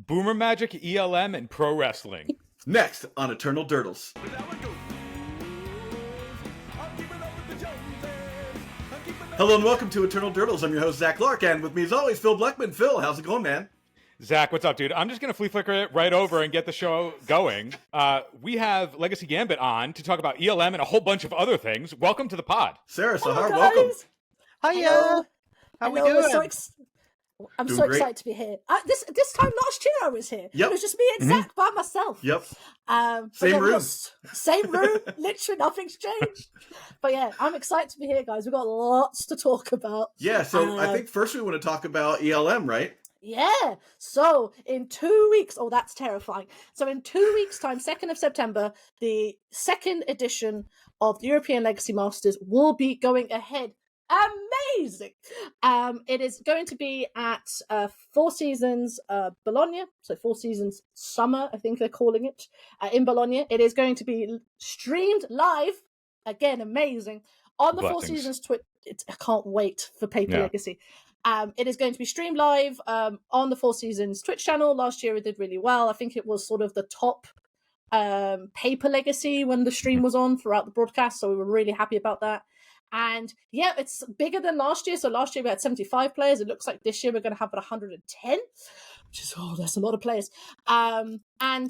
Boomer Magic, ELM, and Pro Wrestling. Next on Eternal Durdles. Hello and welcome to Eternal Durdles. I'm your host, Zach Clark, and with me as always, Phil Bleckman. Phil, how's it going, man? Zach, what's up, dude? I'm just going to flea flicker it right over and get the show going. We have Legacy Gambit on to talk about ELM and a whole bunch of other things. Welcome to the pod. Sarah Sahar, guys. welcome. Hiya. How we doing? Doing I'm so great. excited to be here. This time last year I was here. Yep. It was just me and Zach by myself. Yep. But Same yeah, room. Same room. Literally nothing's changed. But yeah, I'm excited to be here, guys. We've got lots to talk about. Yeah, so I think first we want to talk about ELM, right? Yeah. So in 2 weeks, oh, that's terrifying. So in 2 weeks' time, 2nd of September, the second edition of the European Legacy Masters will be going ahead. Amazing. It is going to be at Four Seasons Bologna, so Four Seasons Summer, I think they're calling it, in Bologna. It is going to be streamed live, again, amazing, on the Four Seasons Twitch. I can't wait for Paper Legacy. It is going to be streamed live on the Four Seasons Twitch channel. Last year it did really well. I think it was sort of the top Paper Legacy when the stream was on throughout the broadcast, so we were really happy about that. And yeah, it's bigger than last year. So last year we had 75 players. It looks like this year we're going to have 110, which is, that's a lot of players. And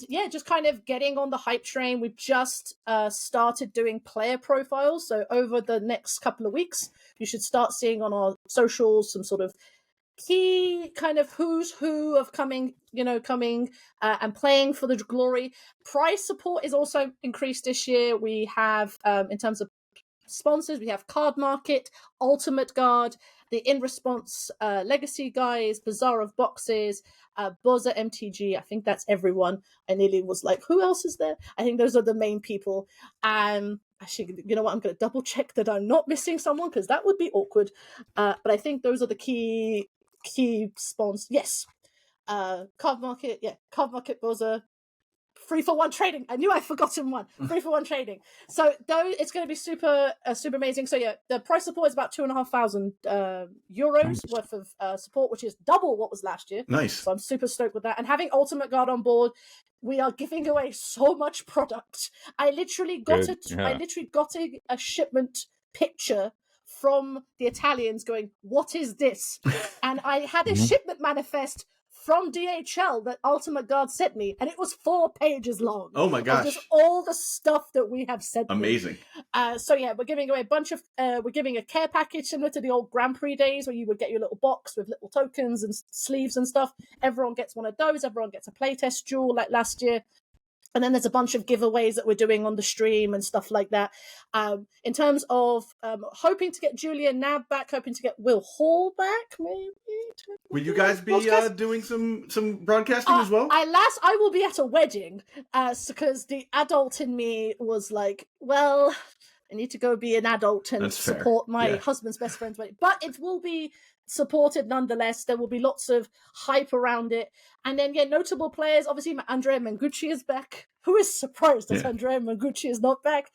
yeah, just kind of getting on the hype train. We've just started doing player profiles. So over the next couple of weeks, you should start seeing on our socials some sort of key kind of who's who of coming and playing for the glory. Prize support is also increased this year. We have, in terms of sponsors, we have Card Market, Ultimate Guard, the In Response Legacy guys, Bazaar of Boxes, Buzzer MTG. I think that's everyone. I nearly was like, who else is there? I think those are the main people. Actually, you know what? I'm going to double check that I'm not missing someone because that would be awkward. But I think those are the key sponsors. Yes. Card Market, Card Market, Buzzer. 3-for-1 trading. I knew I'd forgotten one. 3-for-1 trading. So though it's going to be super amazing. So yeah, the price support is about €2,500 worth of support, which is double what was last year. Nice. So I'm super stoked with that. And having Ultimate Guard on board, we are giving away so much product. I literally got a shipment picture from the Italians going, "What is this?" And I had a shipment manifest from DHL that Ultimate Guard sent me, and it was 4 pages long. Oh my gosh. Just all the stuff that we have sent Amazing. So yeah, we're giving away a bunch of, we're giving a care package similar to the old Grand Prix days where you would get your little box with little tokens and sleeves and stuff. Everyone gets one of those. Everyone gets a playtest jewel like last year. And then there's a bunch of giveaways that we're doing on the stream and stuff like that. In terms of hoping to get Julia Nab back, hoping to get Will Hall back, maybe. Will you guys be doing some broadcasting as well? I will be at a wedding, because the adult in me was like, well, I need to go be an adult and support my husband's best friend's wedding. But it will be supported nonetheless. There will be lots of hype around it. And then, notable players. Obviously, Andrea Mengucci is back. Who is surprised that Andrea Mengucci is not back?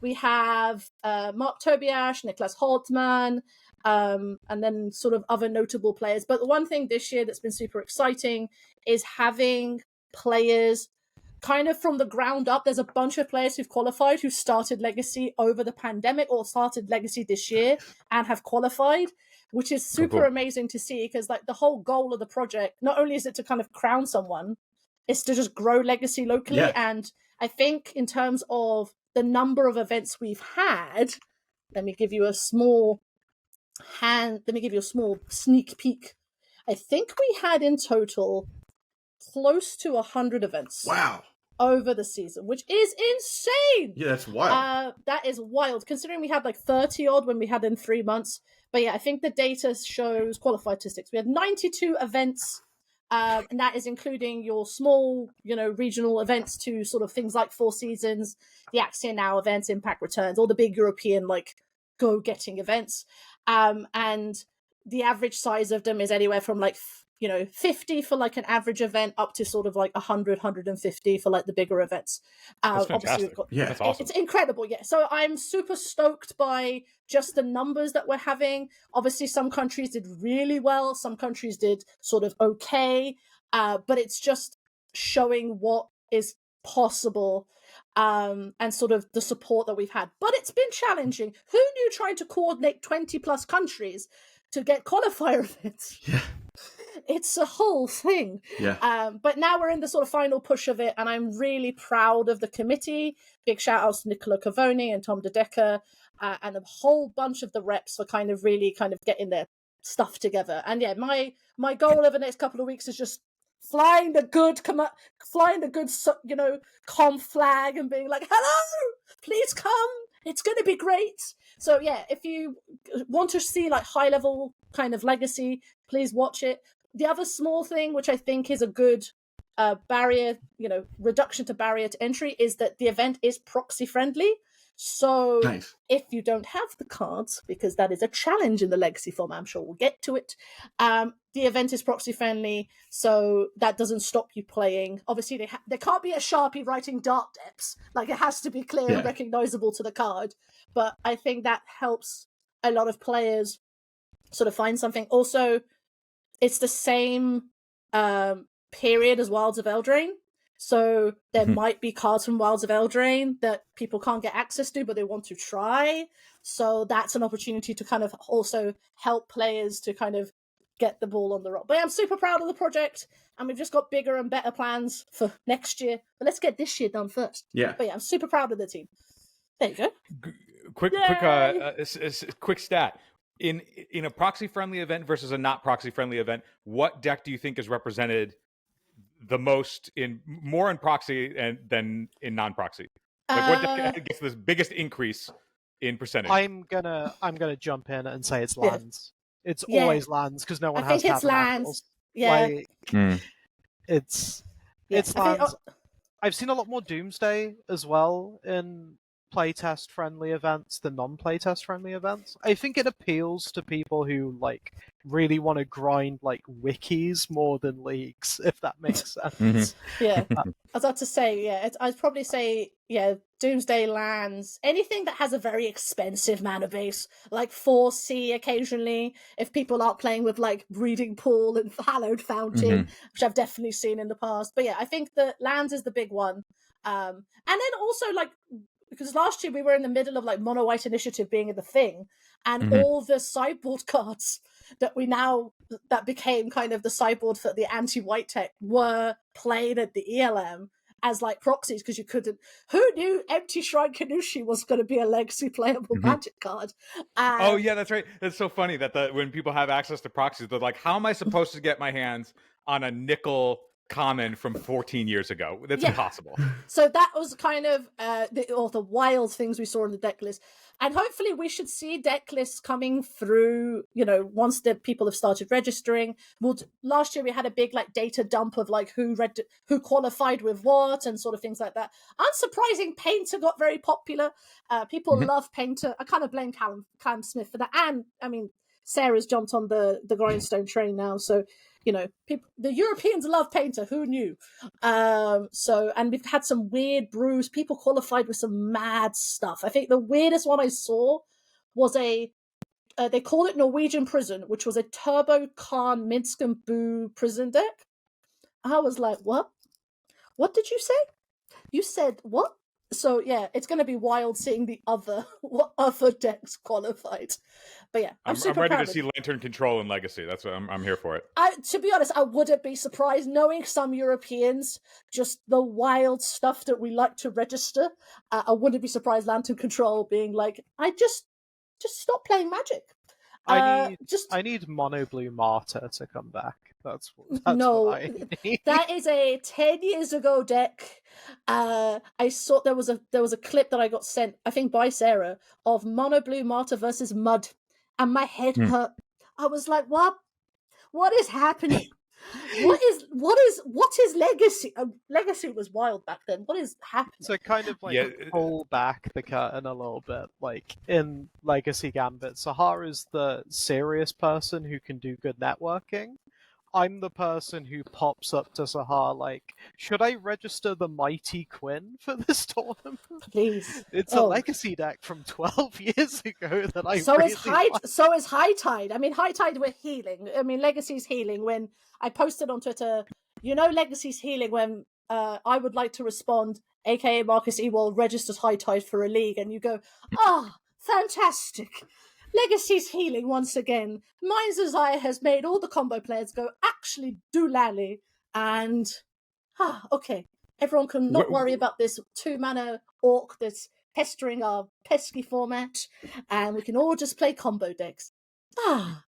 We have Mark Tobiasz, Niklas Holtman, and then sort of other notable players. But the one thing this year that's been super exciting is having players kind of from the ground up. There's a bunch of players who've qualified who started Legacy over the pandemic or started Legacy this year and have qualified, which is super amazing to see, because like the whole goal of the project, not only is it to kind of crown someone, it's to just grow Legacy locally. And I think in terms of the number of events we've had, let me give you a small sneak peek. I think we had in total close to 100 events. Wow. Over the season, which is insane. Yeah, that's wild. That is wild, considering we had like 30 odd when we had in 3 months. But yeah, I think the data shows qualified statistics. We had 92 events, and that is including your small, regional events to sort of things like Four Seasons, the Axia Now events, Impact Returns, all the big European like go-getting events. And the average size of them is anywhere from like 50 for like an average event up to sort of like 100, 150 for like the bigger events. That's fantastic. That's awesome. It's incredible. Yeah. So I'm super stoked by just the numbers that we're having. Obviously some countries did really well. Some countries did sort of okay. but it's just showing what is possible, and sort of the support that we've had. But it's been challenging. Who knew trying to coordinate 20 plus countries to get qualifier events? Yeah. It's a whole thing. Yeah. But now we're in the sort of final push of it, and I'm really proud of the committee. Big shout outs to Nicola Cavoni and Tom DeDecker, and a whole bunch of the reps for kind of really kind of getting their stuff together. And yeah, my goal over the next couple of weeks is just flying the good com flag and being like, hello, please come, it's going to be great. So yeah, if you want to see like high level kind of Legacy, please watch it. The other small thing which I think is a good barrier, reduction to barrier to entry, is that the event is proxy friendly. So Nice. if you don't have the cards, because that is a challenge in the Legacy format, I'm sure we'll get to it, the event is proxy friendly, so that doesn't stop you playing. Obviously, there can't be a Sharpie writing dark depths. Like, it has to be clear and recognizable to the card. But I think that helps a lot of players sort of find something. Also, it's the same period as Wilds of Eldraine. So there might be cards from Wilds of Eldraine that people can't get access to, but they want to try. So that's an opportunity to kind of also help players to kind of get the ball on the rock. But yeah, I'm super proud of the project, and we've just got bigger and better plans for next year. But let's get this year done first. Yeah. But yeah, I'm super proud of the team. There you go. Quick stat. In a proxy friendly event versus a not proxy friendly event, what deck do you think is represented the most more in proxy than in non-proxy? Like, what deck gets the biggest increase in percentage? I'm gonna jump in and say it's lands. It's always lands, because no one has think it's lands. Yeah. It's lands. I've seen a lot more Doomsday as well in playtest friendly events than non-playtest friendly events. I think it appeals to people who like really want to grind like wikis more than leagues, if that makes sense. Yeah, I was about to say, I'd probably say, Doomsday lands, anything that has a very expensive mana base, like 4C occasionally, if people aren't playing with like Breeding Pool and Hallowed Fountain, which I've definitely seen in the past. But yeah, I think that lands is the big one. And then also like, because last year we were in the middle of like Mono White Initiative being the thing, and all the sideboard cards that became kind of the sideboard for the anti-white tech were played at the ELM as like proxies, because you couldn't. Who knew Empty Shrine Kanushi was going to be a legacy playable Magic card? Oh yeah, that's right. That's so funny that when people have access to proxies, they're like, "How am I supposed to get my hands on a nickel common from 14 years ago? That's impossible." So that was kind of the wild things we saw in the deck list. And hopefully we should see deck lists coming through, once the people have started registering. Last year we had a big like data dump of like who qualified with what and sort of things like that. Unsurprising, Painter got very popular. People love Painter. I kind of blame Callum Smith for that. And I mean, Sarah's jumped on the grindstone train now, so the Europeans love Painter. Who knew? And we've had some weird brews. People qualified with some mad stuff. I think the weirdest one I saw was they called it Norwegian Prison, which was a Turbo Khan Minsk and Boo prison deck. I was like, what? What did you say? You said what? So yeah, it's going to be wild seeing what other decks qualified. But yeah, I'm ready to see Lantern Control in Legacy. That's what I'm here for it. To be honest, I wouldn't be surprised, knowing some Europeans, just the wild stuff that we like to register. I wouldn't be surprised Lantern Control being like, I just stop playing Magic. I need Mono Blue Martyr to come back. That's what I need. That is a 10 years ago deck. I saw there was a clip that I got sent, I think by Sarah, of Mono Blue Martyr versus Mud, and my head hurt. I was like, what is happening? What is Legacy? Legacy was wild back then. What is happening? So kind of like pull back the curtain a little bit. Like in Legacy Gambit, Sahara's the serious person who can do good networking. I'm the person who pops up to Sahar like, should I register the Mighty Quinn for this tournament? Please. It's a Legacy deck from 12 years ago that I so really So is High Tide. I mean, High Tide, we're healing. I mean, Legacy's healing. When I posted on Twitter, you know Legacy's healing when I would like to respond, aka Marcus Ewald registers High Tide for a league, and you go, fantastic. Legacy's healing once again. Mind's Desire has made all the combo players go, actually do lally, and okay. Everyone can not worry about this 2-mana orc that's pestering our pesky format, and we can all just play combo decks.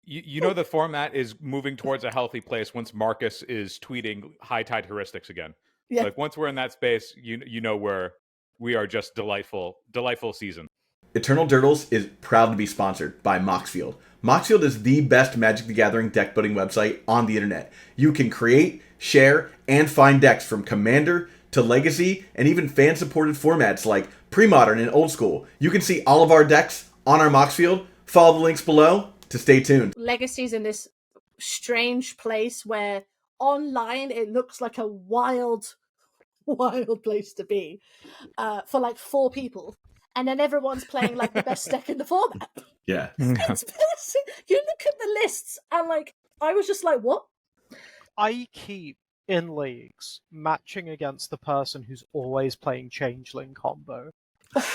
You know the format is moving towards a healthy place once Marcus is tweeting high tide heuristics again. Yeah. Like once we're in that space, you know we are just delightful season. Eternal Durdles is proud to be sponsored by Moxfield. Moxfield is the best Magic the Gathering deck building website on the internet. You can create, share, and find decks from Commander to Legacy and even fan-supported formats like Pre-Modern and Old School. You can see all of our decks on our Moxfield. Follow the links below to stay tuned. Legacy's in this strange place where online it looks like a wild place to be for like 4 people, and then everyone's playing like the best deck in the format. Yeah. It's you look at the lists and like I was just like, what? I keep in leagues matching against the person who's always playing Changeling combo.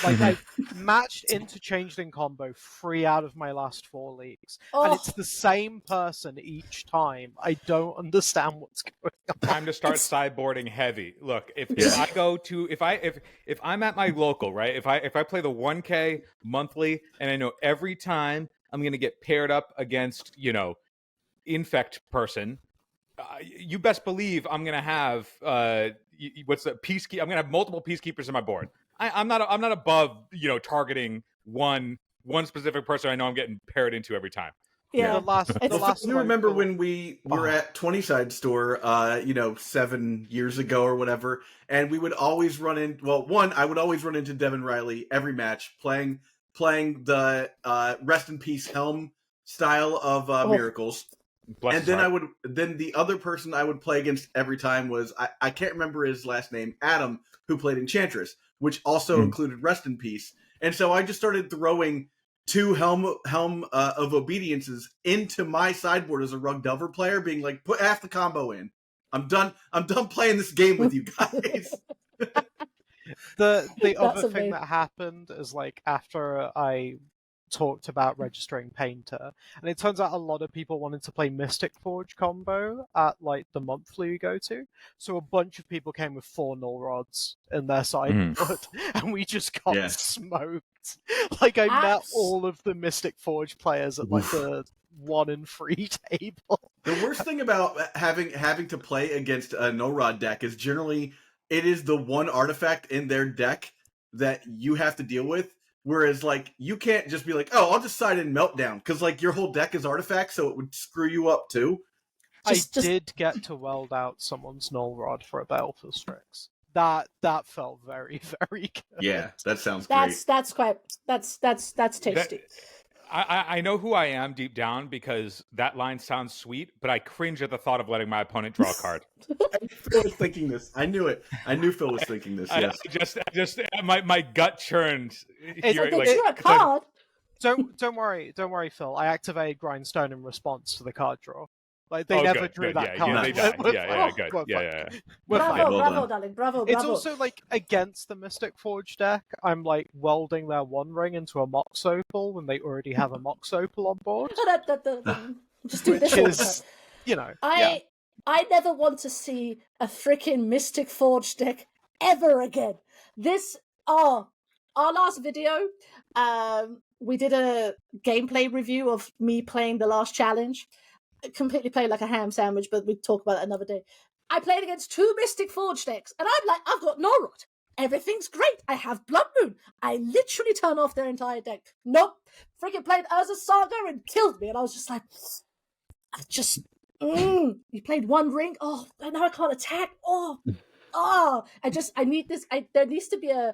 Like, I've matched into Changeling combo 3 out of my last 4 leagues. And it's the same person each time. I don't understand what's going on. Time to start sideboarding heavy. Look, if I go to if I'm at my local, right? If I play the 1K monthly and I know every time I'm gonna get paired up against, infect person, you best believe I'm gonna have what's the peacekeeper? I'm gonna have multiple peacekeepers in my board. I'm not above targeting one specific person I know I'm getting paired into every time. Yeah. The last you remember when we were at 20 Side Store 7 years ago or whatever, and we would always run in I would always run into Devin Riley every match playing the Rest in Peace Helm style of Miracles. Bless and then the other person I would play against every time was I can't remember his last name, Adam, who played Enchantress, which also included Rest in Peace. And so I just started throwing 2 Helm of Obediences into my sideboard as a Rug Delver player, being like, put half the combo in. I'm done playing this game with you guys. The other thing that happened is like after I talked about registering Painter, and it turns out a lot of people wanted to play Mystic Forge combo at like the monthly we go to, so a bunch of people came with 4 null rods in their sideboard, and we just got smoked. Like I met all of the Mystic Forge players at like the 1 and 3 table. The worst thing about having to play against a no rod deck is generally it is the one artifact in their deck that you have to deal with. Whereas, like, you can't just be like, oh, I'll just side in Meltdown, because, like, your whole deck is artifacts, so it would screw you up, too. I did get to weld out someone's null rod for a Baleful Strix. That felt very, very good. Yeah, that sounds great. That's tasty. I know who I am deep down because that line sounds sweet, but I cringe at the thought of letting my opponent draw a card. Phil was thinking this. I knew it. I knew Phil was thinking this. Yes. I just my gut churned. Drew a card. Don't worry, Phil. I activated Grindstone in response to the card draw. Like they never drew that card. Good. Bravo, darling. Bravo. It's also like against the Mystic Forge deck. I'm like welding their One Ring into a Mox Opal when they already have a Mox Opal on board. Just do this. I never want to see a freaking Mystic Forge deck ever again. Our last video, we did a gameplay review of me playing the last challenge. I completely played like a ham sandwich, but we'll talk about it another day. I played against 2 Mystic Forge decks, and I'm like, I've got Norrod. Everything's great. I have Blood Moon. I literally turn off their entire deck. Nope. Freaking played Urza Saga and killed me, and I was just like, you played One Ring? Oh, now I can't attack. I need this. There needs to be a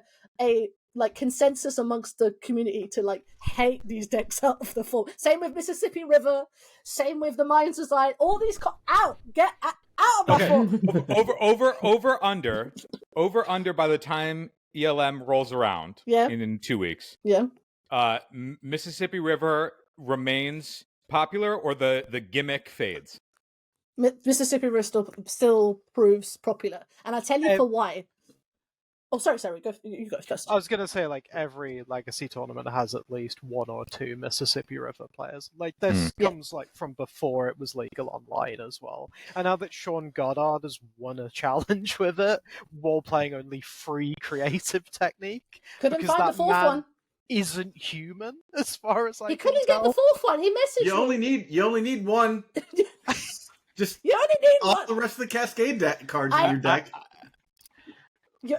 like consensus amongst the community to like hate these decks out of the form. Same with Mississippi River. Same with the Mind's Desire. All these get out of my form. Over under by the time ELM rolls around. In 2 weeks. Mississippi River remains popular, or the gimmick fades. Mississippi River still proves popular, and I'll tell you for why. Oh, sorry, go. You go first. I was gonna say, like, every Legacy tournament has at least 1 or 2 Mississippi River players. Like, this comes like from before it was legal online as well. And now that Sean Goddard has won a challenge with it while playing only free creative technique, couldn't find the fourth one. Isn't human as far as I he can couldn't tell. get the fourth one. He messaged you only need one. Just you only need all one. the rest of the Cascade cards in your deck.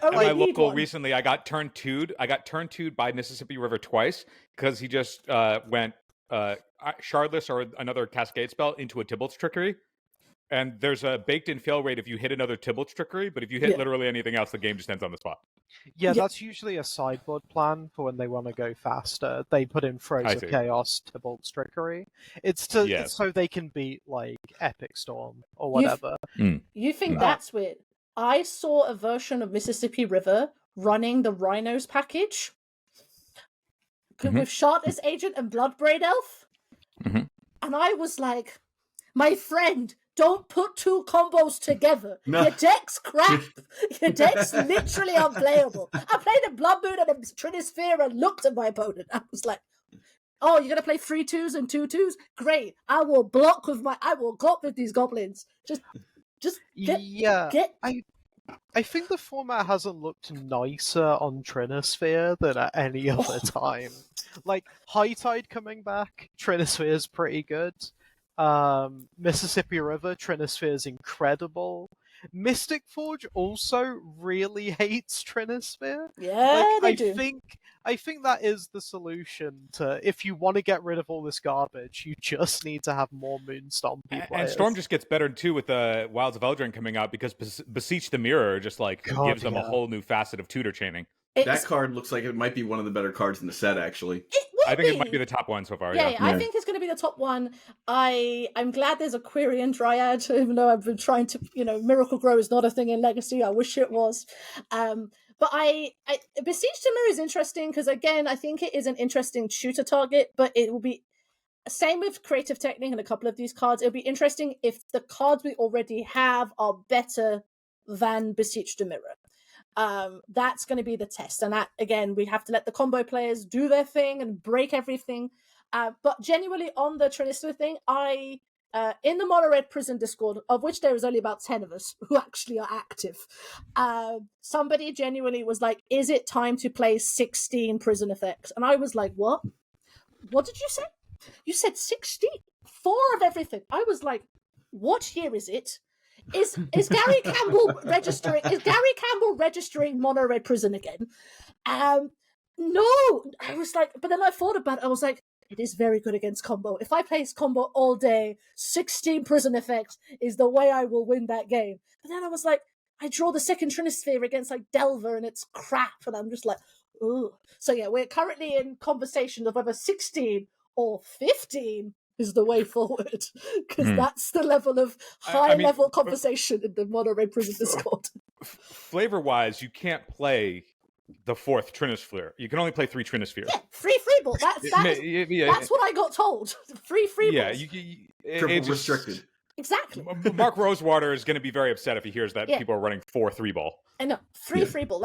At my local recently, I got turn two'd. I got turn two'd by Mississippi River twice because he just went Shardless or another Cascade spell into a Tybalt's Trickery. And there's a baked-in fail rate if you hit another Tybalt's Trickery, but if you hit literally anything else, the game just ends on the spot. Yeah, that's usually a sideboard plan for when they want to go faster. They put in Throes of Chaos, Tybalt's Trickery. It's so they can beat, like, Epic Storm or whatever. You think that's weird? I saw a version of Mississippi River running the Rhinos package with Shardless Agent and Bloodbraid Elf. And I was like, my friend, don't put 2 combos together. No. Your deck's crap. Your deck's literally unplayable. I played a Blood Moon and a Trinisphere and looked at my opponent. I was like, oh, you're going to play 3 2s and 2 2s? Great. I will gop with these goblins. Just get. I think the format hasn't looked nicer on Trinisphere than at any other time. Like, High Tide coming back, Trinisphere is pretty good. Mississippi River, Trinisphere is incredible. Mystic Forge also really hates Trinisphere. Yeah, they do. I think that is the solution to, if you want to get rid of all this garbage, you just need to have more Moonstompy players. And Storm just gets better too with the Wilds of Eldraine coming out because Beseech the Mirror just gives them a whole new facet of tutor chaining. That card looks like it might be one of the better cards in the set, actually. I think it might be the top one so far. Yeah, I think it's going to be the top one. I'm glad there's a Quirion Dryad, even though I've been trying to, Miracle Grow is not a thing in Legacy. I wish it was. But Beseech the Mirror is interesting because, again, I think it is an interesting shooter target, but it will be same with Creative Technique and a couple of these cards. It'll be interesting if the cards we already have are better than Beseech the Mirror. That's going to be the test, and that, again, we have to let the combo players do their thing and break everything. But genuinely on the Trinisphere thing, I in the Mono Red Prison Discord, of which there is only about 10 of us who actually are active, somebody genuinely was like, is it time to play 16 prison effects? And I was like, what did you say? You said 16? 4 of everything. I was like, what year is it? Is Gary Campbell registering? Is Gary Campbell registering Mono Red Prison again? No, I was like, but then I thought about it. I was like, it is very good against combo. If I play combo all day, 16 prison effects is the way I will win that game. But then I was like, I draw the second Trinisphere against like Delver, and it's crap, and I'm just like, ooh. So yeah, we're currently in conversation of whether 16 or 15 is the way forward, because that's the level of high-level conversation in the Mono Red Prison Discord. Flavor-wise, you can't play the 4th Trinisphere. You can only play 3 Trinispheres. Yeah, free ball. That's what I got told. Free balls. Yeah, triple restricted. Exactly. Mark Rosewater is going to be very upset if he hears that people are running 4 3-ball. I know, free ball.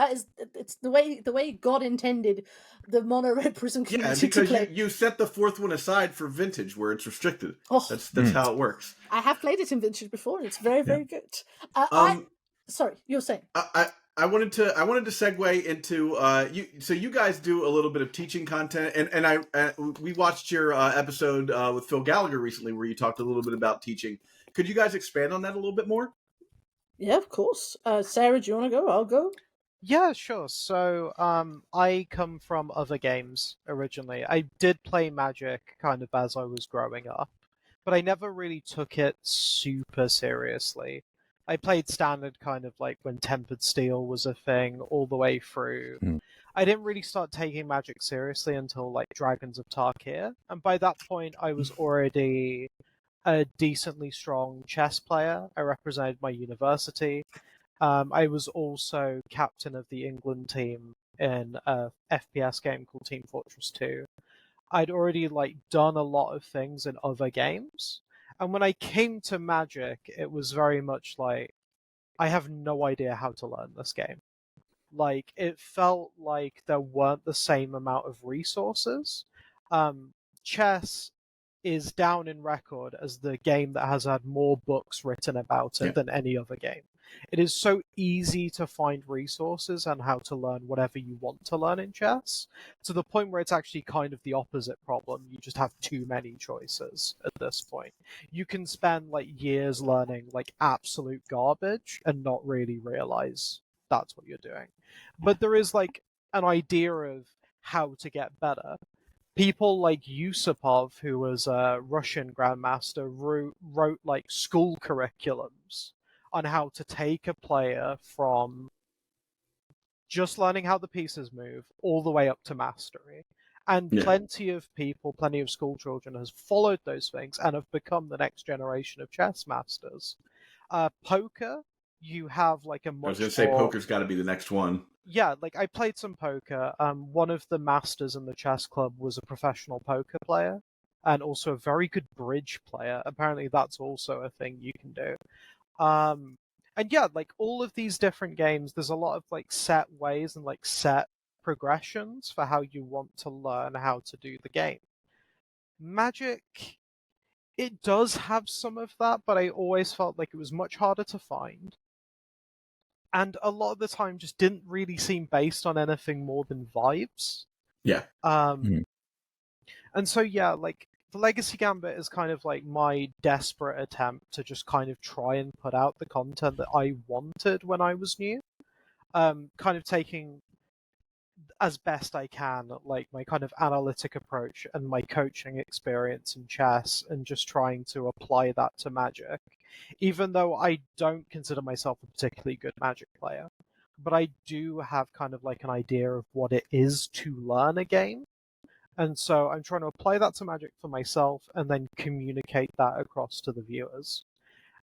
It's the way God intended the Mono Red Prison community to play. You set the 4th one aside for Vintage, where it's restricted. That's how it works. I have played it in Vintage before, and it's very, very good. Sorry, you were saying. I wanted to segue into So you guys do a little bit of teaching content, and we watched your episode with Phil Gallagher recently, where you talked a little bit about teaching. Could you guys expand on that a little bit more? Yeah, of course. Sarah, do you want to go? I'll go. Yeah, sure. So, I come from other games originally. I did play Magic kind of as I was growing up, but I never really took it super seriously. I played Standard kind of like when Tempered Steel was a thing all the way through. I didn't really start taking Magic seriously until like Dragons of Tarkir, and by that point I was already a decently strong chess player. I represented my university. I was also captain of the England team in a FPS game called Team Fortress 2. I'd already done a lot of things in other games, And when I came to Magic, it was very much like, I have no idea how to learn this game. Like, it felt like there weren't the same amount of resources. Chess is down in record as the game that has had more books written about it than any other game. It is so easy to find resources and how to learn whatever you want to learn in chess, to the point where it's actually kind of the opposite problem. You just have too many choices at this point. You can spend like years learning like absolute garbage and not really realize that's what you're doing. But there is like an idea of how to get better. People like Yusupov, who was a Russian grandmaster, wrote like school curriculums on how to take a player from just learning how the pieces move all the way up to mastery. And plenty of people, plenty of school children has followed those things and have become the next generation of chess masters. Poker, you have like a much I was going to say poker's got to be the next one. Yeah, like I played some poker. One of the masters in the chess club was a professional poker player and also a very good bridge player. Apparently that's also a thing you can do. And yeah, like all of these different games, there's a lot of like set ways and like set progressions for how you want to learn how to do the game. Magic, it does have some of that, but I always felt like it was much harder to find. And a lot of the time just didn't really seem based on anything more than vibes. Yeah. And so, yeah, like, the Legacy Gambit is kind of like my desperate attempt to just kind of try and put out the content that I wanted when I was new. Kind of taking, as best I can, like, my kind of analytic approach and my coaching experience in chess and just trying to apply that to Magic. Even though I don't consider myself a particularly good Magic player. But I do have kind of like an idea of what it is to learn a game. And so I'm trying to apply that to Magic for myself and then communicate that across to the viewers.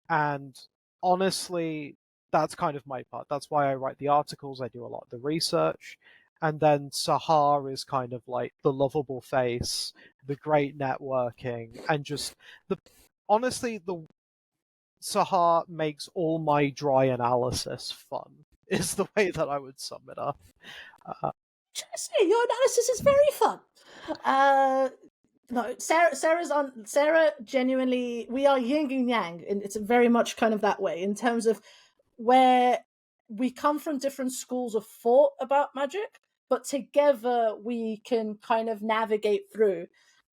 And honestly, that's kind of my part. That's why I write the articles, I do a lot of the research. And then Sahar is kind of like the lovable face, the great networking, and just honestly, the Sahar makes all my dry analysis fun, is the way that I would sum it up. Jesse, your analysis is very fun. No, Sarah genuinely, we are yin and yang, and it's very much kind of that way in terms of where we come from different schools of thought about Magic, but together we can kind of navigate through.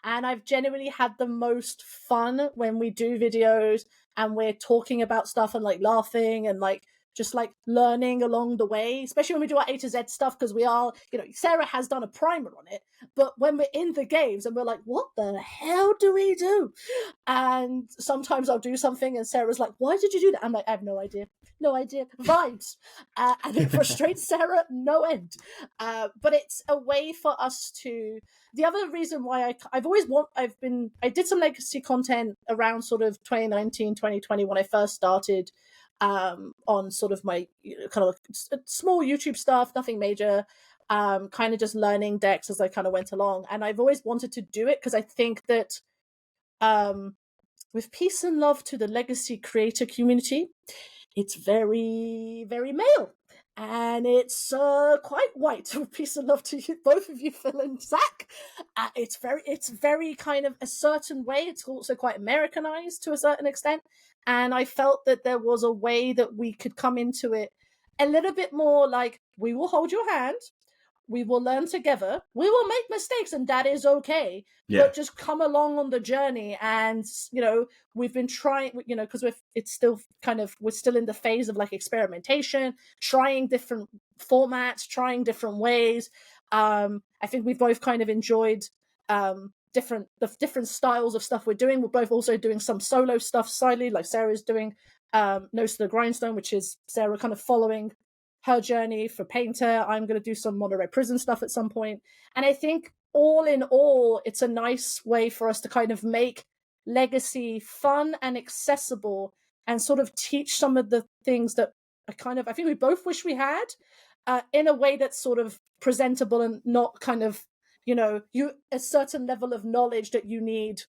And I've genuinely had the most fun when we do videos and we're talking about stuff and like laughing and like just like learning along the way, especially when we do our A to Z stuff, because we are, you know, Sarah has done a primer on it, but when we're in the games and we're like, what the hell do we do? And sometimes I'll do something and Sarah's like, why did you do that? I'm like, I have no idea. Vibes. And it frustrates Sarah no end. But it's a way for us to, the other reason why I did some legacy content around sort of 2019, 2020 when I first started on sort of my kind of small YouTube stuff, nothing major, kind of just learning decks as I kind of went along. And I've always wanted to do it because I think that with peace and love to the legacy creator community, it's very, very male. And it's quite white. Peace and love to you, both of you, Phil and Zach. It's very kind of a certain way. It's also quite Americanized to a certain extent. And I felt that there was a way that we could come into it a little bit more like, we will hold your hand, we will learn together, we will make mistakes, and that is okay. Yeah. But just come along on the journey. And, you know, we've been trying, you know, because it's still kind of, we're still in the phase of like experimentation, trying different formats, trying different ways. I think we've both kind of enjoyed different styles of stuff we're doing. We're both also doing some solo stuff silently, like Sarah's doing Nose to the Grindstone, which is Sarah kind of following her journey for Painter. I'm going to do some Monterey Prison stuff at some point. And I think all in all, it's a nice way for us to kind of make Legacy fun and accessible and sort of teach some of the things that I think we both wish we had in a way that's sort of presentable and not kind of, you know, a certain level of knowledge that you need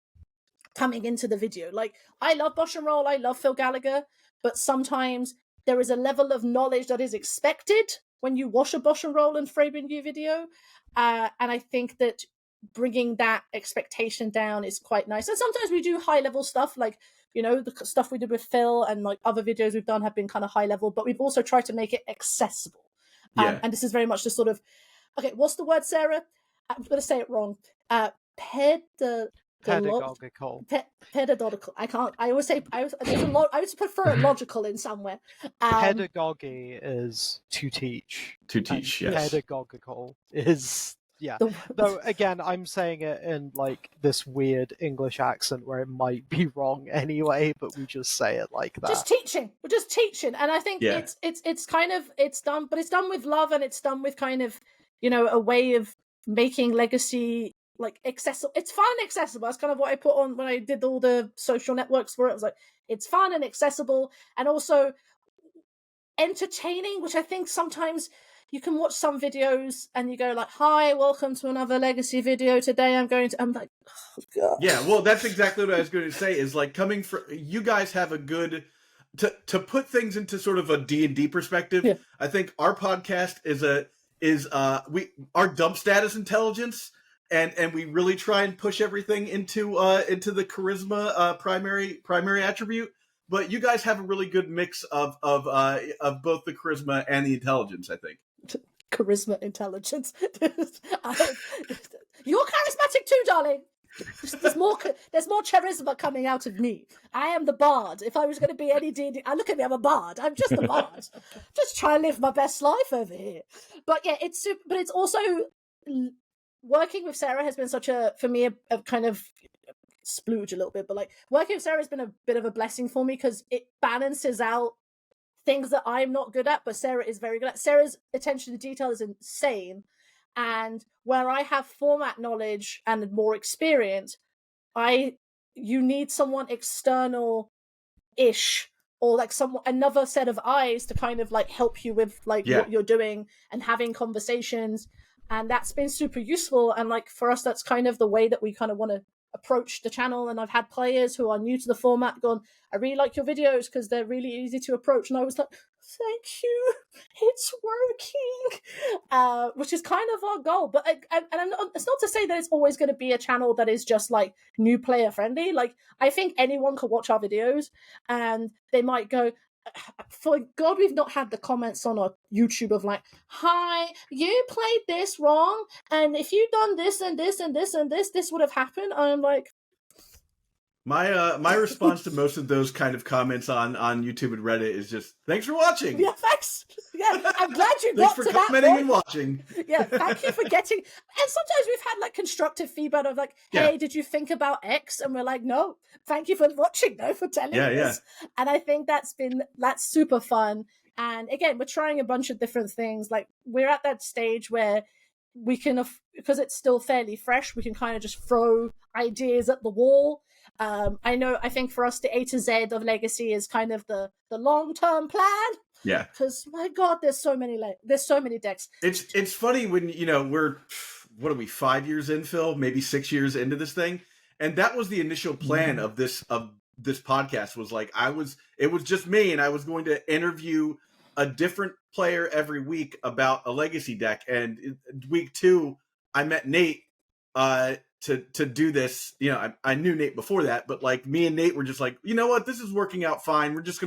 coming into the video. Like, I love Bosch and Roll, I love Phil Gallagher, but sometimes there is a level of knowledge that is expected when you watch a Bosch and Roll and Fabian New video. And I think that bringing that expectation down is quite nice. And sometimes we do high level stuff, like, you know, the stuff we did with Phil and like other videos we've done have been kind of high level, but we've also tried to make it accessible. And this is very much the sort of, okay, what's the word, Sarah? I'm going to say it wrong. Pedagogical. Pedagogical. I always prefer logical in somewhere. Pedagogy is to teach. To teach, yes. Pedagogical is, yeah. Though, again, I'm saying it in like this weird English accent where it might be wrong anyway, but we just say it like that. Just teaching. We're just teaching. And I think it's kind of, it's done, but it's done with love, and it's done with kind of, you know, a way of making Legacy like accessible. It's fun and accessible. That's kind of what I put on when I did all the social networks for it. I was like, it's fun and accessible and also entertaining, which I think sometimes you can watch some videos and you go like, hi, welcome to another Legacy video. Today I'm like, oh God. Yeah, well, that's exactly what I was going to say, is like, coming from, you guys have a good, to put things into sort of a D&D perspective. Yeah. I think our podcast is our dump status intelligence, and we really try and push everything into the charisma primary attribute. But you guys have a really good mix of both the charisma and the intelligence, I think. Charisma, intelligence. You're charismatic too, darling. There's more charisma coming out of me. I am the bard. If I was going to be any D&D, look at me, I'm a bard. I'm just a bard. Just trying to live my best life over here. But yeah, it's super. But it's also, working with Sarah has been such a, for me, a kind of splooge a little bit. But like, working with Sarah has been a bit of a blessing for me because it balances out things that I'm not good at, but Sarah is very good at. Sarah's attention to detail is insane. And where I have format knowledge and more experience, you need someone external-ish, or like another set of eyes to kind of like help you with like what you're doing and having conversations. And that's been super useful. And like for us, that's kind of the way that we kind of want to approach the channel. And I've had players who are new to the format gone, I really like your videos because they're really easy to approach. And I was like, thank you, it's working, which is kind of our goal. But it's not to say that it's always going to be a channel that is just like new player friendly. Like, I think anyone can watch our videos and they might go, for God, we've not had the comments on our YouTube of like, hi, you played this wrong, and if you'd done this and this and this and this would have happened. I'm like, my response to most of those kind of comments on YouTube and Reddit is just, thanks for watching. Yeah, thanks. Yeah, I'm glad you got to that. Thanks for commenting and watching. Yeah, thank you for getting. And sometimes we've had like constructive feedback of like, hey, did you think about X? And we're like, no, thank you for watching, though, for telling us. And I think that's super fun. And again, we're trying a bunch of different things. Like, we're at that stage where we can, because it's still fairly fresh, we can kind of just throw ideas at the wall. I think for us, the A to Z of Legacy is kind of the long-term plan. Yeah. Because my God, there's so many decks. It's funny when, we're, what are we, 5 years in, Phil? Maybe 6 years into this thing. And that was the initial plan of this podcast, was like, it was just me, and I was going to interview a different player every week about a Legacy deck. And week 2, I met Nate, to do this. I knew Nate before that, but like, me and Nate were just like, you know what, this is working out fine. We'll just